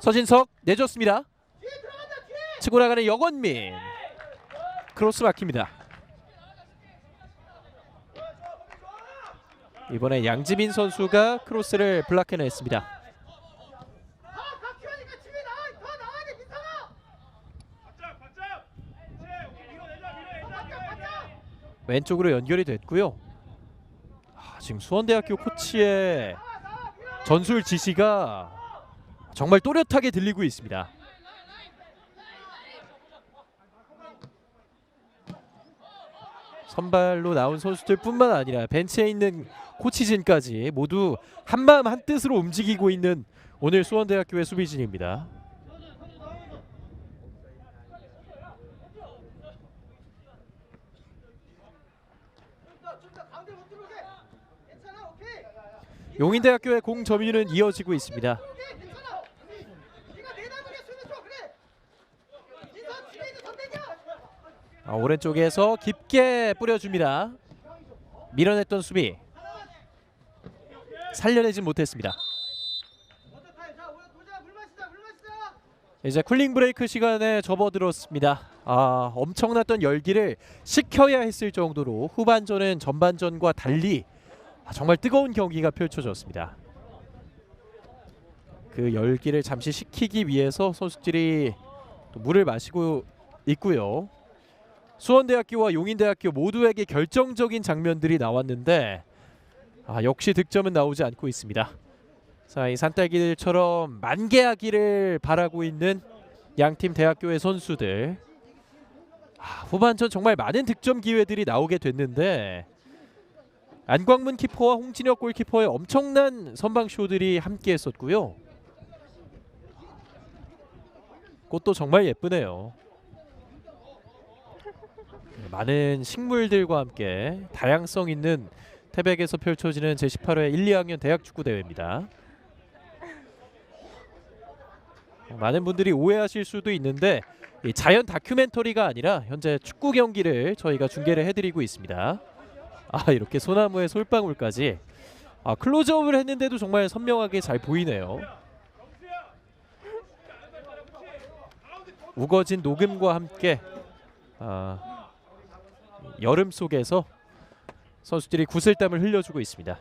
Speaker 1: 서진석 내줬습니다. 치고 나가는 여건민, 크로스 막힙니다. 이번에 양지민 선수가 크로스를 블락해냈습니다. 왼쪽으로 연결이 됐고요. 지금 수원대학교 코치의 전술 지시가 정말 또렷하게 들리고 있습니다. 선발로 나온 선수들뿐만 아니라 벤치에 있는 코치진까지 모두 한마음 한뜻으로 움직이고 있는 오늘 수원대학교의 수비진입니다. 용인대학교의 공 점유는 이어지고 있습니다. 오른쪽에서 깊게 뿌려줍니다. 밀어냈던 수비 살려내진 못했습니다. 이제 쿨링 브레이크 시간에 접어들었습니다. 엄청났던 열기를 식혀야 했을 정도로 후반전은 전반전과 달리 정말 뜨거운 경기가 펼쳐졌습니다. 그 열기를 잠시 식히기 위해서 선수들이 또 물을 마시고 있고요. 수원대학교와 용인대학교 모두에게 결정적인 장면들이 나왔는데 역시 득점은 나오지 않고 있습니다. 자, 이 산딸기들처럼 만개하기를 바라고 있는 양팀 대학교의 선수들. 후반전 정말 많은 득점 기회들이 나오게 됐는데 안광문 키퍼와 홍진혁 골키퍼의 엄청난 선방쇼들이 함께했었고요. 꽃도 정말 예쁘네요. 많은 식물들과 함께 다양성 있는 태백에서 펼쳐지는 제18회 1, 2학년 대학축구대회입니다. 많은 분들이 오해하실 수도 있는데 자연 다큐멘터리가 아니라 현재 축구 경기를 저희가 중계를 해드리고 있습니다. 이렇게 소나무에 솔방울까지 클로즈업을 했는데도 정말 선명하게 잘 보이네요. 우거진 녹음과 함께 여름 속에서 선수들이 구슬땀을 흘려주고 있습니다.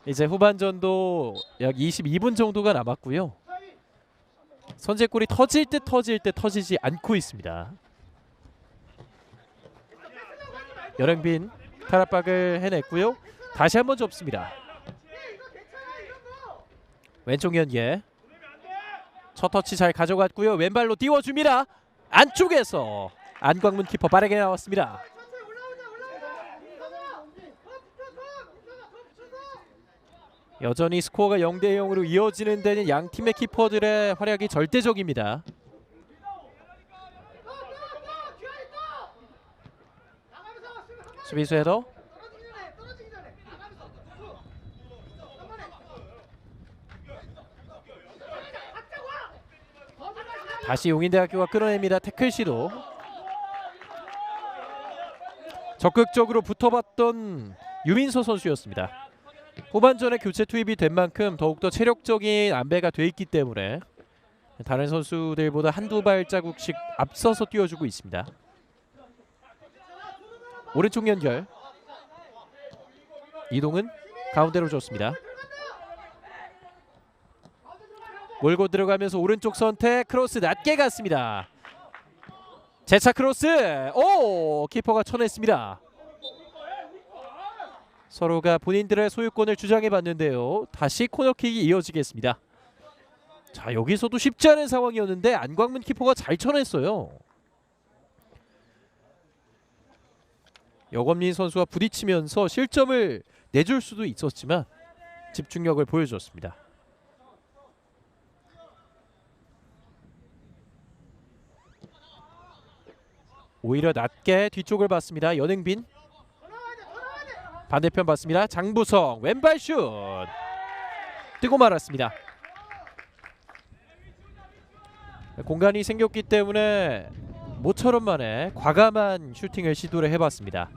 Speaker 1: 이제 후반전도 약 22분 정도가 남았고요. 선제골이 터질 듯 터지지 않고 있습니다. 여랭빈 탈압박을 해냈고요. 다시 한번 접습니다. 왼쪽 연계 첫 터치 잘 가져갔고요. 왼발로 띄워줍니다. 안쪽에서 안광문 키퍼 빠르게 나왔습니다. 여전히 스코어가 0대0으로 이어지는 데는 양 팀의 키퍼들의 활약이 절대적입니다. 수비수 헤더. 다시 용인대학교가 끌어냅니다. 태클 시도. 적극적으로 붙어봤던 유민서 선수였습니다. 후반전에 교체 투입이 된 만큼 더욱더 체력적인 안배가 돼 있기 때문에 다른 선수들보다 한두 발자국씩 앞서서 뛰어주고 있습니다. 오른쪽 연결. 이동은 가운데로 줬습니다. 몰고 들어가면서 오른쪽 선택, 크로스 낮게 갔습니다. 재차 크로스. 키퍼가 쳐냈습니다. 서로가 본인들의 소유권을 주장해봤는데요. 다시 코너킥이 이어지겠습니다. 자, 여기서도 쉽지 않은 상황이었는데 안광문 키퍼가 잘 쳐냈어요. 여건민 선수와 부딪히면서 실점을 내줄 수도 있었지만 집중력을 보여줬습니다. 오히려 낮게 뒤쪽을 봤습니다. 연흥빈 반대편 봤습니다. 장부성 왼발 슛 뜨고 말았습니다. 공간이 생겼기 때문에 모처럼 만에 과감한 슈팅을 시도를 해봤습니다.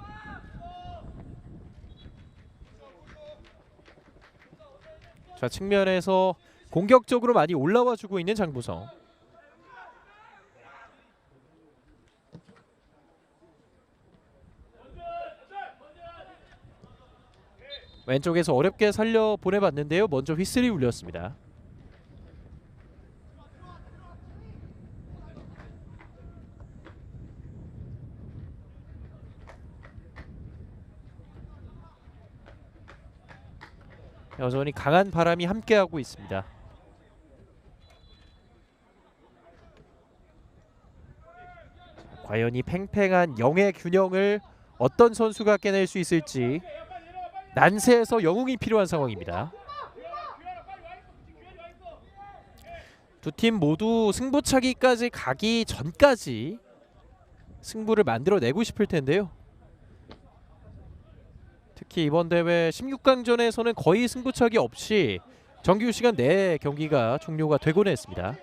Speaker 1: 자, 측면에서 공격적으로 많이 올라와주고 있는 장부성. 왼쪽에서 어렵게 살려 보내봤는데요. 먼저 휘슬이 울렸습니다. 여전히 강한 바람이 함께하고 있습니다. 과연 이 팽팽한 영의 균형을 어떤 선수가 깨낼 수 있을지 난세에서 영웅이 필요한 상황입니다. 두 팀 모두 승부차기까지 가기 전까지 승부를 만들어내고 싶을 텐데요. 특히 이번 대회 16강전에서는 거의 승부차기 없이 정규 시간 내에 경기가 종료가 되곤 했습니다.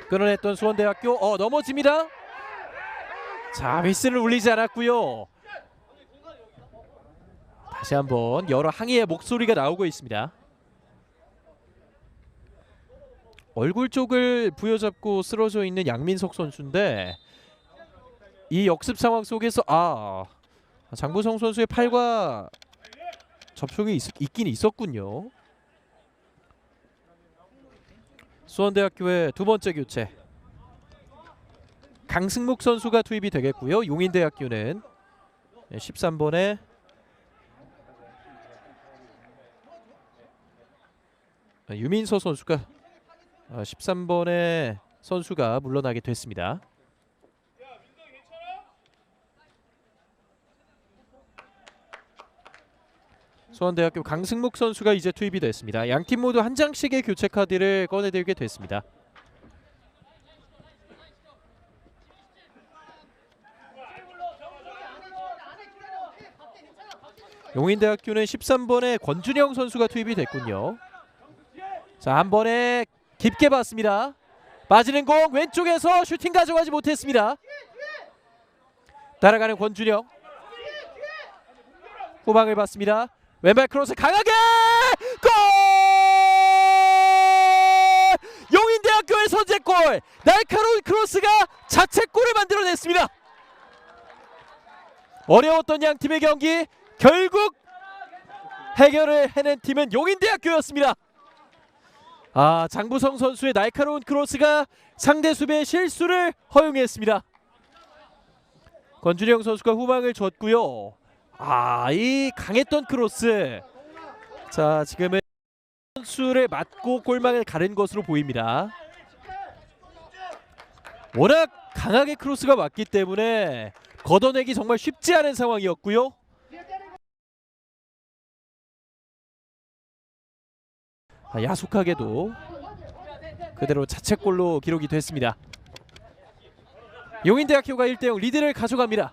Speaker 1: 끌어냈던 수원대학교 넘어집니다. 자, 휘슬을 울리지 않았고요. 다시 한번 여러 항의의 목소리가 나오고 있습니다. 얼굴 쪽을 부여잡고 쓰러져 있는 양민석 선수인데 이 역습 상황 속에서 장부성 선수의 팔과 접촉이 있긴 있었군요. 수원대학교의 두 번째 교체 강승묵 선수가 투입이 되겠고요. 용인대학교는 13번에 유민서 선수가 13번의 선수가 물러나게 됐습니다. 수원대학교 강승묵 선수가 이제 투입이 됐습니다. 양팀 모두 한 장씩의 교체 카드를 꺼내들게 됐습니다. 용인대학교는 13번의 권준영 선수가 투입이 됐군요. 자, 한 번에 깊게 봤습니다. 빠지는 공 왼쪽에서 슈팅 가져가지 못했습니다. 따라가는 권준영 후방을 봤습니다. 왼발 크로스 강하게 골! 용인대학교의 선제골! 날카로운 크로스가 자책골을 만들어냈습니다. 어려웠던 양팀의 경기 결국 해결을 해낸 팀은 용인대학교였습니다. 장부성 선수의 날카로운 크로스가 상대 수비의 실수를 허용했습니다. 권준영 선수가 후방을 줬고요. 이 강했던 크로스. 자, 지금은 선수를 맞고 골망을 가른 것으로 보입니다. 워낙 강하게 크로스가 왔기 때문에 걷어내기 정말 쉽지 않은 상황이었고요. 야속하게도 그대로 자책골로 기록이 됐습니다. 용인대학교가 1대0 리드를 가져갑니다.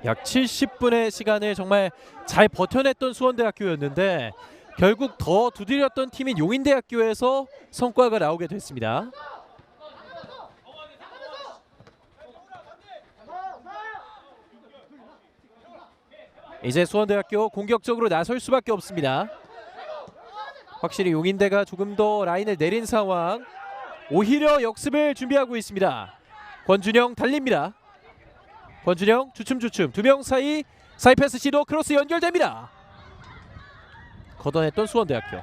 Speaker 1: 약 70분의 시간을 정말 잘 버텨냈던 수원대학교였는데 결국 더 두드렸던 팀인 용인대학교에서 성과가 나오게 됐습니다. 이제 수원대학교 공격적으로 나설 수밖에 없습니다. 확실히 용인대가 조금 더 라인을 내린 상황. 오히려 역습을 준비하고 있습니다. 권준영 달립니다. 권준영 주춤주춤 두 명 사이 패스 시도 크로스 연결됩니다. 걷어냈던 수원대학교.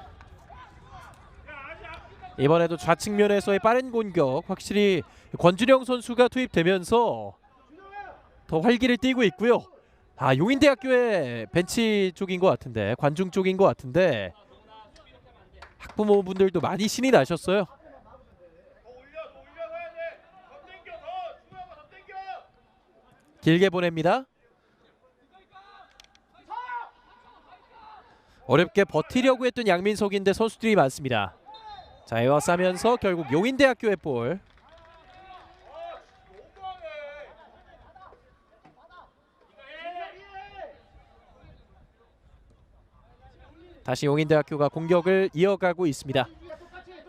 Speaker 1: 이번에도 좌측면에서의 빠른 공격 확실히 권준영 선수가 투입되면서 더 활기를 띠고 있고요. 용인대학교의 벤치 쪽인 것 같은데 관중 쪽인 것 같은데 학부모분들도 많이 신이 나셨어요. 길게 보냅니다. 어렵게 버티려고 했던 양민석인데 선수들이 많습니다. 자, 에워싸면서 결국 용인대학교의 볼. 다시 용인대학교가 공격을 이어가고 있습니다.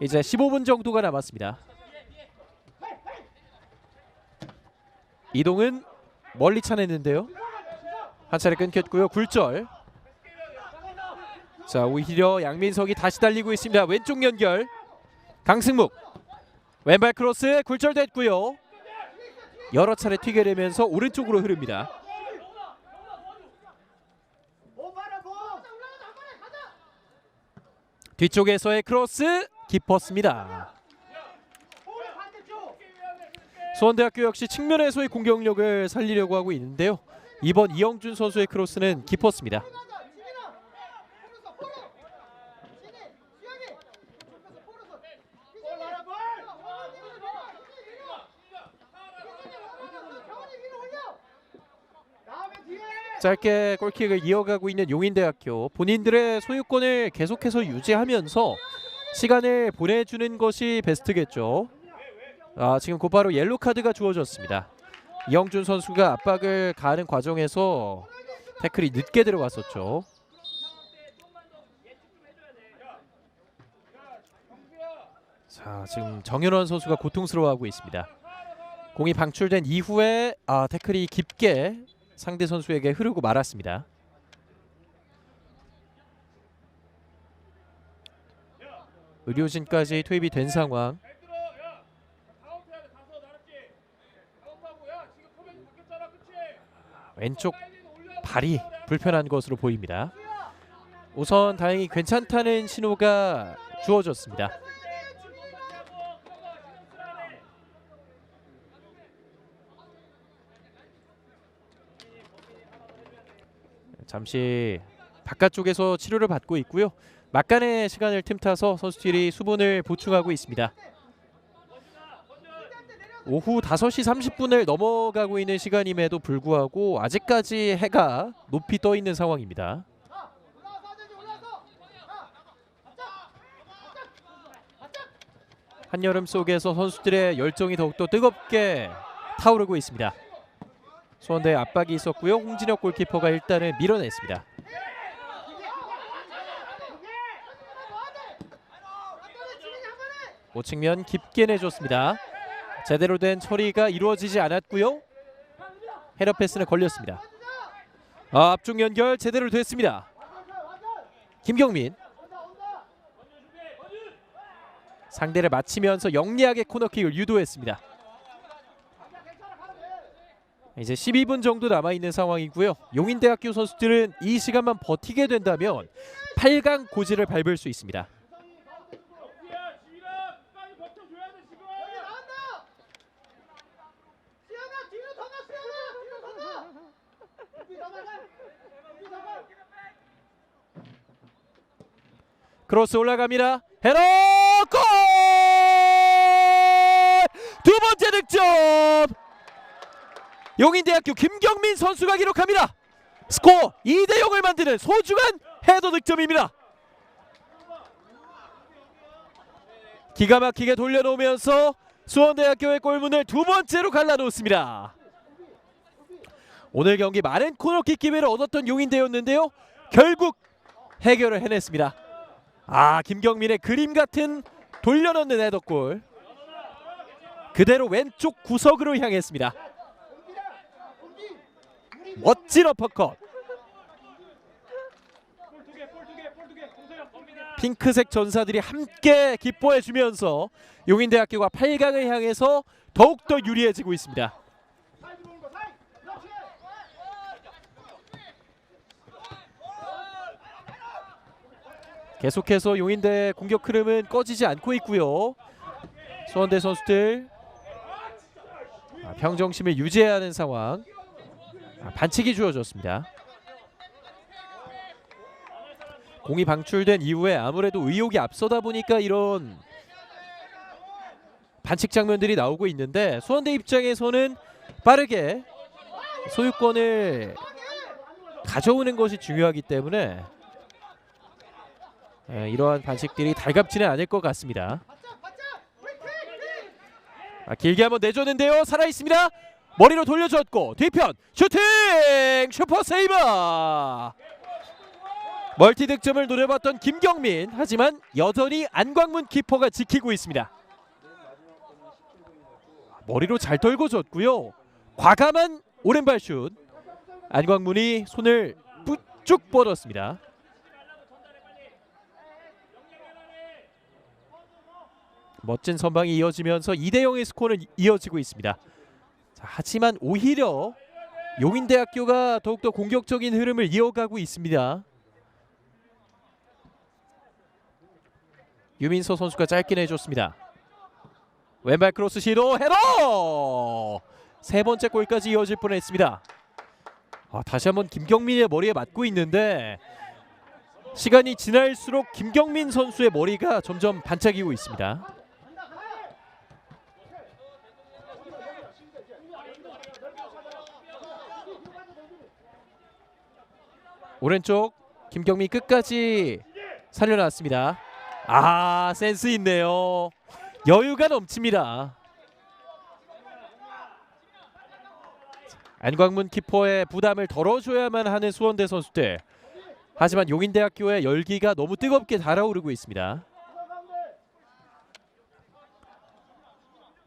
Speaker 1: 이제 15분 정도가 남았습니다. 이동은 멀리 차냈는데요. 한 차례 끊겼고요. 굴절. 자, 오히려 양민석이 다시 달리고 있습니다. 왼쪽 연결. 강승묵 왼발 크로스 굴절됐고요. 여러 차례 튀게 되면서 오른쪽으로 흐릅니다. 뒤쪽에서의 크로스 깊었습니다. 수원대학교 역시 측면에서의 공격력을 살리려고 하고 있는데요. 이번 이영준 선수의 크로스는 깊었습니다. 짧게 골킥을 이어가고 있는 용인대학교. 본인들의 소유권을 계속해서 유지하면서 시간을 보내주는 것이 베스트겠죠. 지금 곧바로 옐로 카드가 주어졌습니다. 이영준 선수가 압박을 가하는 과정에서 태클이 늦게 들어갔었죠. 자, 지금 정현원 선수가 고통스러워하고 있습니다. 공이 방출된 이후에 태클이 깊게 상대 선수에게 흐르고 말았습니다. 의료진까지 투입이 된 상황. 왼쪽 발이 불편한 것으로 보입니다. 우선 다행히 괜찮다는 신호가 주어졌습니다. 잠시 바깥쪽에서 치료를 받고 있고요. 막간의 시간을 틈타서 선수들이 수분을 보충하고 있습니다. 오후 5시 30분을 넘어가고 있는 시간임에도 불구하고 아직까지 해가 높이 떠 있는 상황입니다. 한여름 속에서 선수들의 열정이 더욱더 뜨겁게 타오르고 있습니다. 수원대의 압박이 있었고요. 홍진혁 골키퍼가 일단은 밀어냈습니다. 우측면 깊게 내줬습니다. 제대로 된 처리가 이루어지지 않았고요. 헤더 패스는 걸렸습니다. 앞쪽 연결 제대로 됐습니다. 김경민 상대를 맞히면서 영리하게 코너킥을 유도했습니다. 이제 12분 정도 남아있는 상황이고요. 용인대학교 선수들은 이 시간만 버티게 된다면 8강 고지를 밟을 수 있습니다. 크로스 올라갑니다. 헤더 골! 두 번째 득점! 용인대학교 김경민 선수가 기록합니다. 스코어 2대0을 만드는 소중한 헤더 득점입니다. 기가 막히게 돌려놓으면서 수원대학교의 골문을 두 번째로 갈라놓습니다. 오늘 경기 많은 코너킥 기회를 얻었던 용인대였는데요. 결국 해결을 해냈습니다. 김경민의 그림 같은 돌려놓는 헤더골. 그대로 왼쪽 구석으로 향했습니다. 멋진 어퍼컷. 핑크색 전사들이 함께 기뻐해주면서 용인대학교가 8강을 향해서 더욱더 유리해지고 있습니다. 계속해서 용인대 공격 흐름은 꺼지지 않고 있고요. 수원대 선수들 평정심을 유지해야 하는 상황. 반칙이 주어졌습니다. 공이 방출된 이후에 아무래도 의욕이 앞서다 보니까 이런 반칙 장면들이 나오고 있는데 수원대 입장에서는 빠르게 소유권을 가져오는 것이 중요하기 때문에 이러한 반칙들이 달갑지는 않을 것 같습니다. 길게 한번 내줬는데요. 살아있습니다. 머리로 돌려줬고 뒤편 슈팅! 슈퍼 세이브! 멀티 득점을 노려봤던 김경민, 하지만 여전히 안광문 키퍼가 지키고 있습니다. 머리로 잘 떨궈 줬고요. 과감한 오른발 슛. 안광문이 손을 쭉 뻗었습니다. 멋진 선방이 이어지면서 2대0의 스코어는 이어지고 있습니다. 자, 하지만 오히려 용인대학교가 더욱더 공격적인 흐름을 이어가고 있습니다. 유민서 선수가 짧게 내줬습니다. 왼발 크로스 시도 헤더! 세 번째 골까지 이어질 뻔했습니다. 다시 한번 김경민의 머리에 맞고 있는데 시간이 지날수록 김경민 선수의 머리가 점점 반짝이고 있습니다. 오른쪽 김경민 끝까지 살려놨습니다. 센스 있네요. 여유가 넘칩니다. 안광문 키퍼의 부담을 덜어줘야만 하는 수원대 선수들. 하지만 용인대학교의 열기가 너무 뜨겁게 달아오르고 있습니다.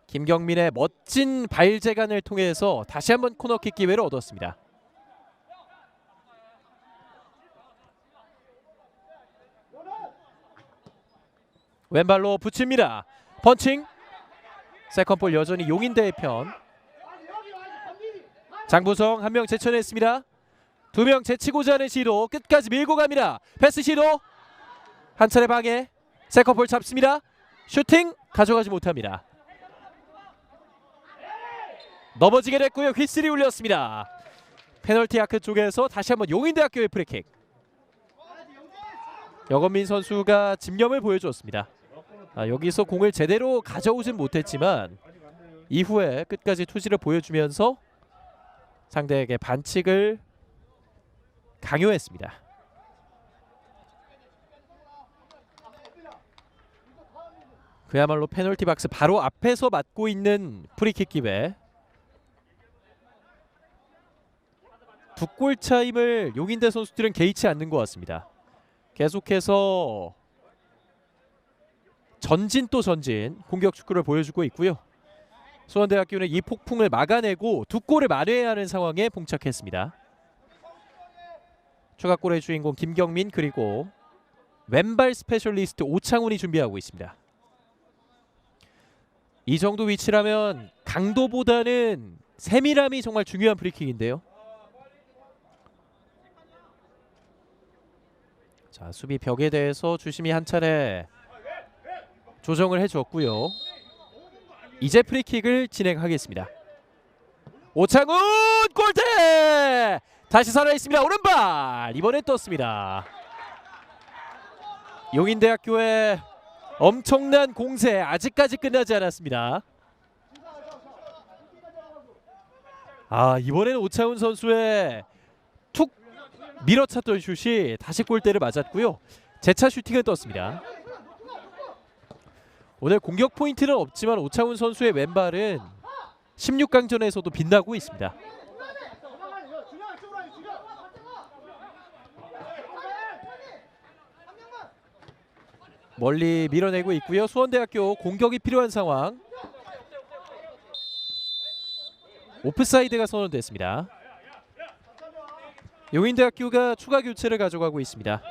Speaker 1: 김경민의 멋진 발재간을 통해서 다시 한번 코너킥 기회를 얻었습니다. 왼발로 붙입니다. 펀칭. 세컨볼 여전히 용인대의 편. 장부성 한 명 제쳐냈습니다. 두 명 제치고자 하는 시도, 끝까지 밀고 갑니다. 패스 시도 한 차례 방해. 세컨볼 잡습니다. 슈팅 가져가지 못합니다. 넘어지게 됐고요. 휘슬이 울렸습니다. 페널티 아크 쪽에서 다시 한번 용인대학교의 프리킥. 여건민 선수가 집념을 보여줬습니다. 여기서 공을 제대로 가져오진 못했지만 이후에 끝까지 투지를 보여주면서 상대에게 반칙을 강요했습니다. 그야말로 페널티 박스 바로 앞에서 맞고 있는 프리킥 기회. 두 골 차임을 용인대 선수들은 개의치 않는 것 같습니다. 계속해서 전진 또 전진 공격 축구를 보여주고 있고요. 수원대학교는 이 폭풍을 막아내고 두 골을 만회해야 하는 상황에 봉착했습니다. 추가골의 주인공 김경민, 그리고 왼발 스페셜리스트 오창훈이 준비하고 있습니다. 이 정도 위치라면 강도보다는 세밀함이 정말 중요한 프리킥인데요. 자, 수비 벽에 대해서 주심이 한 차례 조정을 해줬고요. 이제 프리킥을 진행하겠습니다. 오창훈 골대! 다시 살아있습니다. 오른발! 이번엔 떴습니다. 용인대학교의 엄청난 공세 아직까지 끝나지 않았습니다. 이번에는 오창훈 선수의 툭 밀어찼던 슛이 다시 골대를 맞았고요. 재차 슈팅은 떴습니다. 오늘 공격 포인트는 없지만 오창훈 선수의 왼발은 16강전에서도 빛나고 있습니다. 멀리 밀어내고 있고요. 수원대학교 공격이 필요한 상황. 오프사이드가 선언됐습니다. 용인대학교가 추가 교체를 가져가고 있습니다.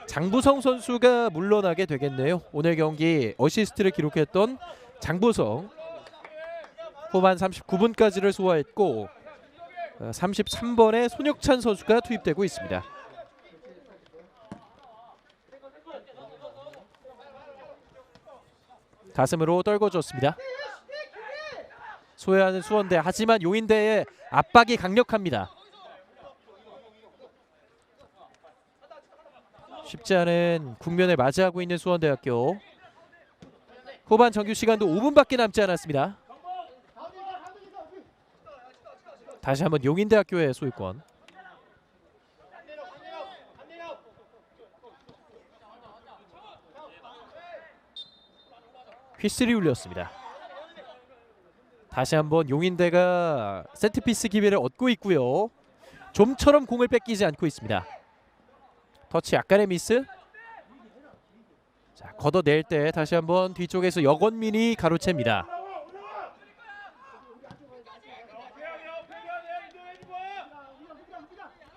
Speaker 1: 장부성 선수가 물러나게 되겠네요. 오늘 경기 어시스트를 기록했던 장부성, 후반 39분까지를 소화했고 33번의 손혁찬 선수가 투입되고 있습니다. 가슴으로 떨궈줬습니다. 소외하는 수원대, 하지만 용인대의 압박이 강력합니다. 쉽지 않은 국면을 맞이하고 있는 수원대학교. 후반 정규 시간도 5분밖에 남지 않았습니다. 다시 한번 용인대학교의 소유권. 휘슬이 울렸습니다. 다시 한번 용인대가 세트피스 기회를 얻고 있고요. 좀처럼 공을 뺏기지 않고 있습니다. 터치 약간의 미스. 자, 걷어낼 때 다시 한번 뒤쪽에서 여건민이 가로챕니다.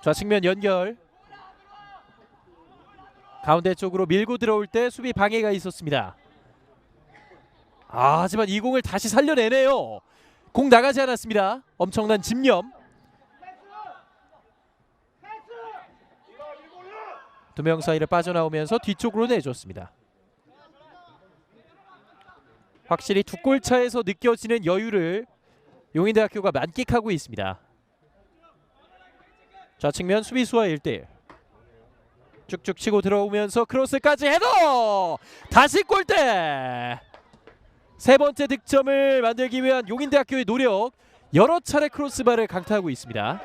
Speaker 1: 좌측면 연결. 가운데 쪽으로 밀고 들어올 때 수비 방해가 있었습니다. 하지만 이 공을 다시 살려내네요. 공 나가지 않았습니다. 엄청난 집념. 두 명 사이를 빠져나오면서 뒤쪽으로 내줬습니다. 확실히 두 골 차에서 느껴지는 여유를 용인대학교가 만끽하고 있습니다. 좌측면 수비수와 1대1. 쭉쭉 치고 들어오면서 크로스까지 헤더! 다시 골대! 세 번째 득점을 만들기 위한 용인대학교의 노력. 여러 차례 크로스바를 강타하고 있습니다.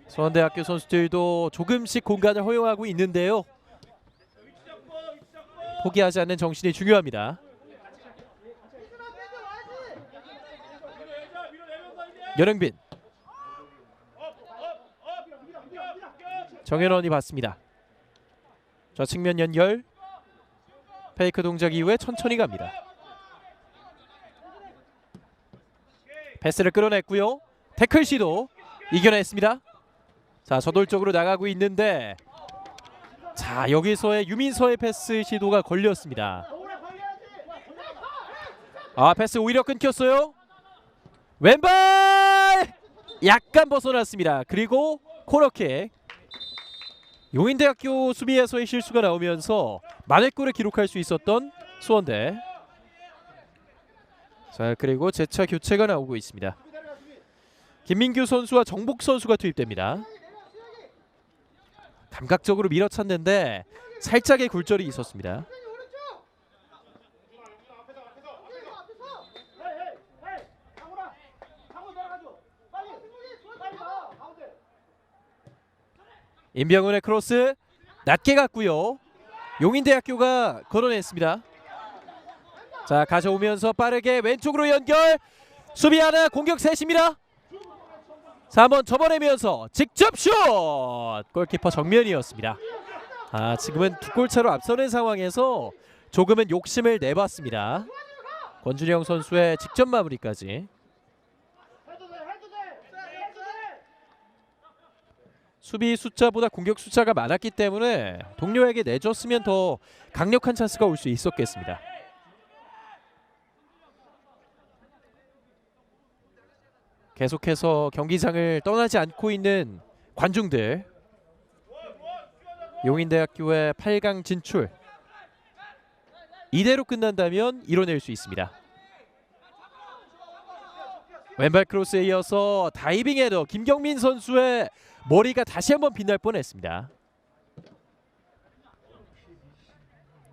Speaker 1: 수원대학교 선수들도 조금씩 공간을 허용하고 있는데요. 포기하지 않는 정신이 중요합니다. 여령빈. 정현원이 받습니다. 좌측면 연결. 페이크 동작 이후에 천천히 갑니다. 패스를 끌어냈고요. 태클 시도 이겨냈습니다. 자, 저돌적으로 나가고 있는데, 자, 여기서의 유민서의 패스 시도가 걸렸습니다. 패스 오히려 끊겼어요. 왼발 약간 벗어났습니다. 그리고 코너킥. 용인대학교 수비에서의 실수가 나오면서 만회골을 기록할 수 있었던 수원대. 자, 그리고 재차 교체가 나오고 있습니다. 김민규 선수와 정복 선수가 투입됩니다. 감각적으로 밀어찼는데 살짝의 굴절이 있었습니다. 임병훈의 크로스 낮게 갔고요. 용인대학교가 걸어냈습니다. 자, 가져오면서 빠르게 왼쪽으로 연결. 수비 하나, 공격 셋입니다. 자, 한번 접어내면서 직접 슛! 골키퍼 정면이었습니다. 지금은 두 골차로 앞서는 상황에서 조금은 욕심을 내봤습니다. 권준영 선수의 직접 마무리까지. 수비 숫자보다 공격 숫자가 많았기 때문에 동료에게 내줬으면 더 강력한 찬스가 올 수 있었겠습니다. 계속해서 경기장을 떠나지 않고 있는 관중들. 용인대학교의 8강 진출 이대로 끝난다면 이뤄낼 수 있습니다. 왼발 크로스에 이어서 다이빙 헤더. 김경민 선수의 머리가 다시 한번 빛날 뻔했습니다.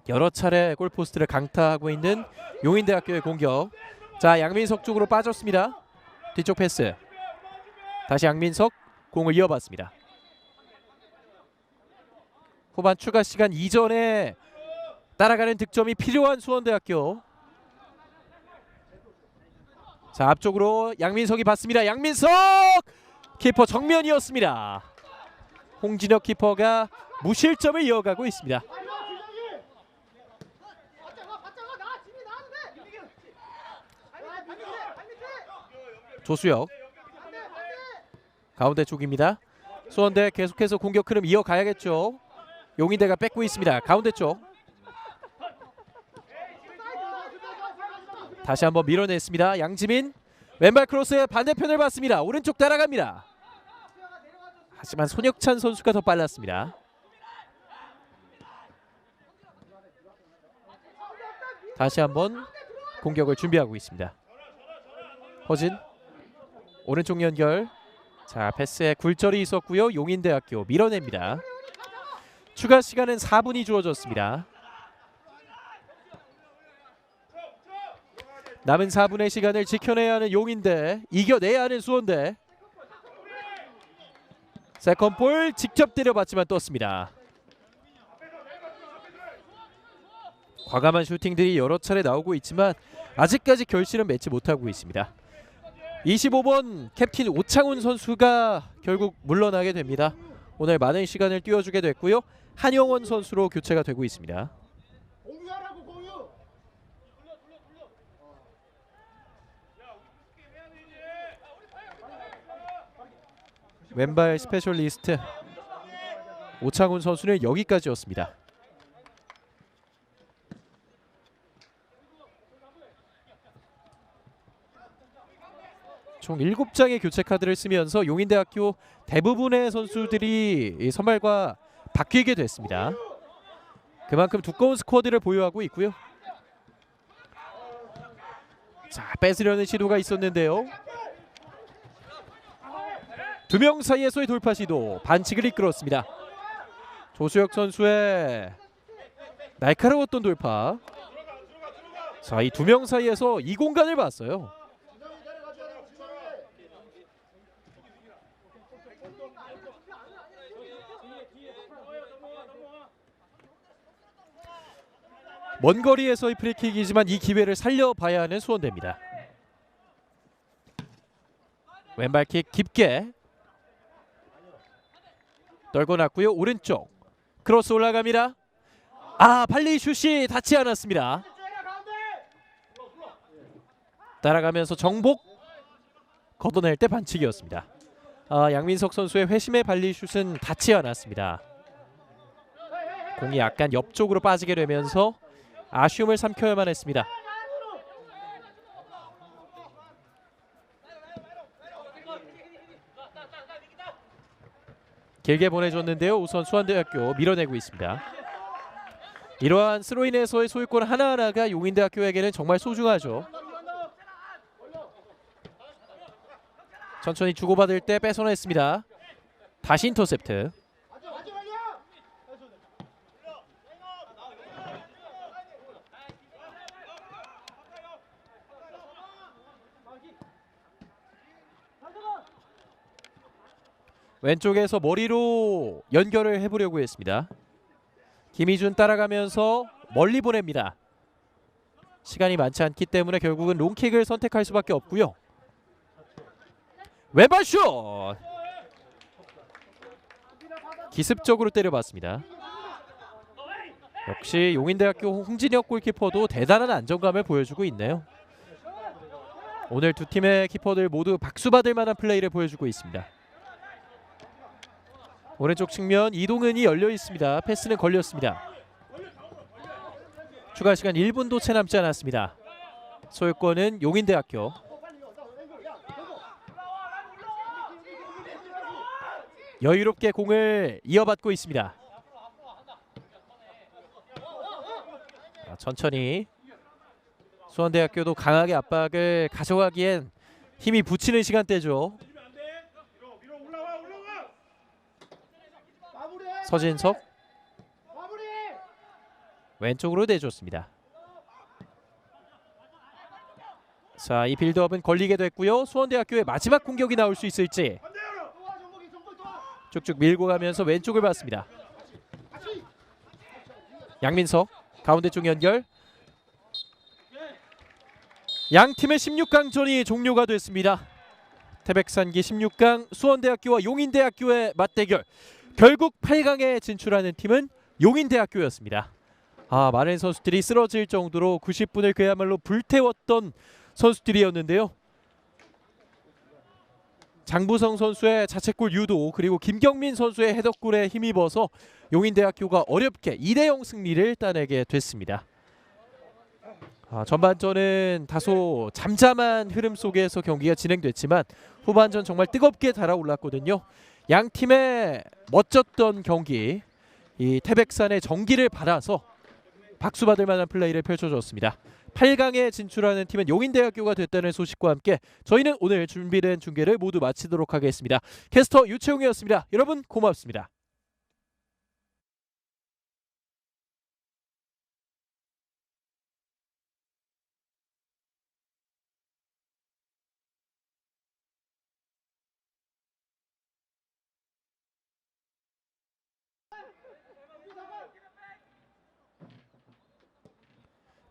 Speaker 1: 여러 차례 골포스트를 강타하고 있는 용인대학교의 공격. 자, 양민석 쪽으로 빠졌습니다. 뒤쪽 패스. 다시 양민석 공을 이어봤습니다. 후반 추가 시간 이전에 따라가는 득점이 필요한 수원대학교. 자, 앞쪽으로 양민석이 받습니다. 양민석! 키퍼 정면이었습니다. 홍진혁 키퍼가 무실점을 이어가고 있습니다. 조수혁 가운데 쪽입니다. 수원대 계속해서 공격 흐름 이어가야겠죠. 용인대가 뺏고 있습니다. 가운데 쪽 다시 한번 밀어냈습니다. 양지민 왼발 크로스에 반대편을 봤습니다. 오른쪽 따라갑니다. 하지만 손혁찬 선수가 더 빨랐습니다. 다시 한번 공격을 준비하고 있습니다. 허진 오른쪽 연결. 자, 패스에 굴절이 있었고요. 용인대학교 밀어냅니다. 추가 시간은 4분이 주어졌습니다. 남은 4분의 시간을 지켜내야 하는 용인대, 이겨내야 하는 수원대. 세컨볼 직접 때려봤지만 떴습니다. 과감한 슈팅들이 여러 차례 나오고 있지만 아직까지 결실은 맺지 못하고 있습니다. 25번 캡틴 오창훈 선수가 결국 물러나게 됩니다. 오늘 많은 시간을 띄워주게 됐고요. 한영원 선수로 교체가 되고 있습니다. 왼발 스페셜리스트 오창훈 선수는 여기까지였습니다. 총 7장의 교체 카드를 쓰면서 용인대학교 대부분의 선수들이 선발과 바뀌게 됐습니다. 그만큼 두꺼운 스쿼드를 보유하고 있고요. 자, 뺏으려는 시도가 있었는데요. 두 명 사이에서의 돌파 시도, 반칙을 이끌었습니다. 조수혁 선수의 날카로웠던 돌파. 자, 이 두 명 사이에서 이 공간을 봤어요. 먼 거리에서의 프리킥이지만 이 기회를 살려봐야 하는 수원대입니다. 왼발킥 깊게 떨궈 놨고요. 오른쪽 크로스 올라갑니다. 발리 슛이 닿지 않았습니다. 따라가면서 정복, 걷어낼 때 반칙이었습니다. 양민석 선수의 회심의 발리 슛은 닿지 않았습니다. 공이 약간 옆쪽으로 빠지게 되면서 아쉬움을 삼켜야만 했습니다. 길게 보내줬는데요. 우선 수원대학교 밀어내고 있습니다. 이러한 스로인에서의 소유권 하나하나가 용인대학교에게는 정말 소중하죠. 천천히 주고받을 때 뺏어냈습니다. 다시 인터셉트. 왼쪽에서 머리로 연결을 해보려고 했습니다. 김희준 따라가면서 멀리 보냅니다. 시간이 많지 않기 때문에 결국은 롱킥을 선택할 수밖에 없고요. 왼발 슛! 기습적으로 때려봤습니다. 역시 용인대학교 홍진혁 골키퍼도 대단한 안정감을 보여주고 있네요. 오늘 두 팀의 키퍼들 모두 박수받을 만한 플레이를 보여주고 있습니다. 오른쪽 측면 이동은이 열려 있습니다. 패스는 걸렸습니다. 추가 시간 1분도 채 남지 않았습니다. 소유권은 용인대학교. 여유롭게 공을 이어받고 있습니다. 천천히 수원대학교도 강하게 압박을 가져가기엔 힘이 붙이는 시간대죠. 서진석 왼쪽으로 내줬습니다. 자, 이 빌드업은 걸리게 됐고요. 수원대학교의 마지막 공격이 나올 수 있을지 쭉쭉 밀고 가면서 왼쪽을 봤습니다. 양민석 가운데 쪽 연결. 양팀의 16강전이 종료가 됐습니다. 태백산기 16강 수원대학교와 용인대학교의 맞대결. 결국 8강에 진출하는 팀은 용인대학교였습니다. 많은 선수들이 쓰러질 정도로 90분을 그야말로 불태웠던 선수들이었는데요. 장부성 선수의 자책골 유도, 그리고 김경민 선수의 헤더골에 힘입어서 용인대학교가 어렵게 2대0 승리를 따내게 됐습니다. 전반전은 다소 잠잠한 흐름 속에서 경기가 진행됐지만 후반전 정말 뜨겁게 달아올랐거든요. 양 팀의 멋졌던 경기, 이 태백산의 정기를 받아서 박수받을 만한 플레이를 펼쳐줬습니다. 8강에 진출하는 팀은 용인대학교가 됐다는 소식과 함께 저희는 오늘 준비된 중계를 모두 마치도록 하겠습니다. 캐스터 유채용이었습니다. 여러분 고맙습니다.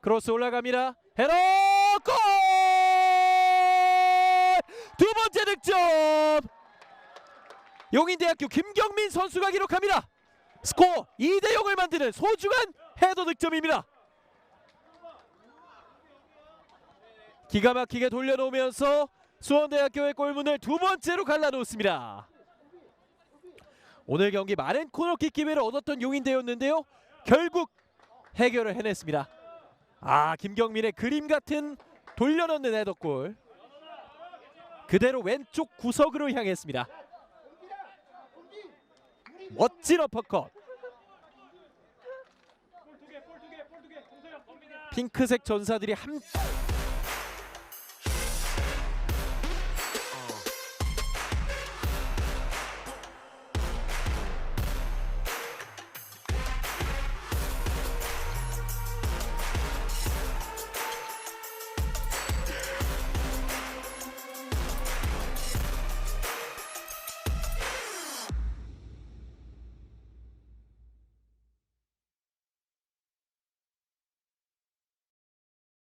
Speaker 1: 크로스 올라갑니다. 헤더 골! 두 번째 득점. 용인대학교 김경민 선수가 기록합니다. 스코어 2대0을 만드는 소중한 헤더 득점입니다. 기가 막히게 돌려놓으면서 수원대학교의 골문을 두 번째로 갈라놓습니다. 오늘 경기 많은 코너킥 기회를 얻었던 용인대였는데요. 결국 해결을 해냈습니다. 김경민의 그림 같은 돌려넣는 헤더골. 그대로 왼쪽 구석으로 향했습니다. 멋진 어퍼컷. 핑크색 전사들이 한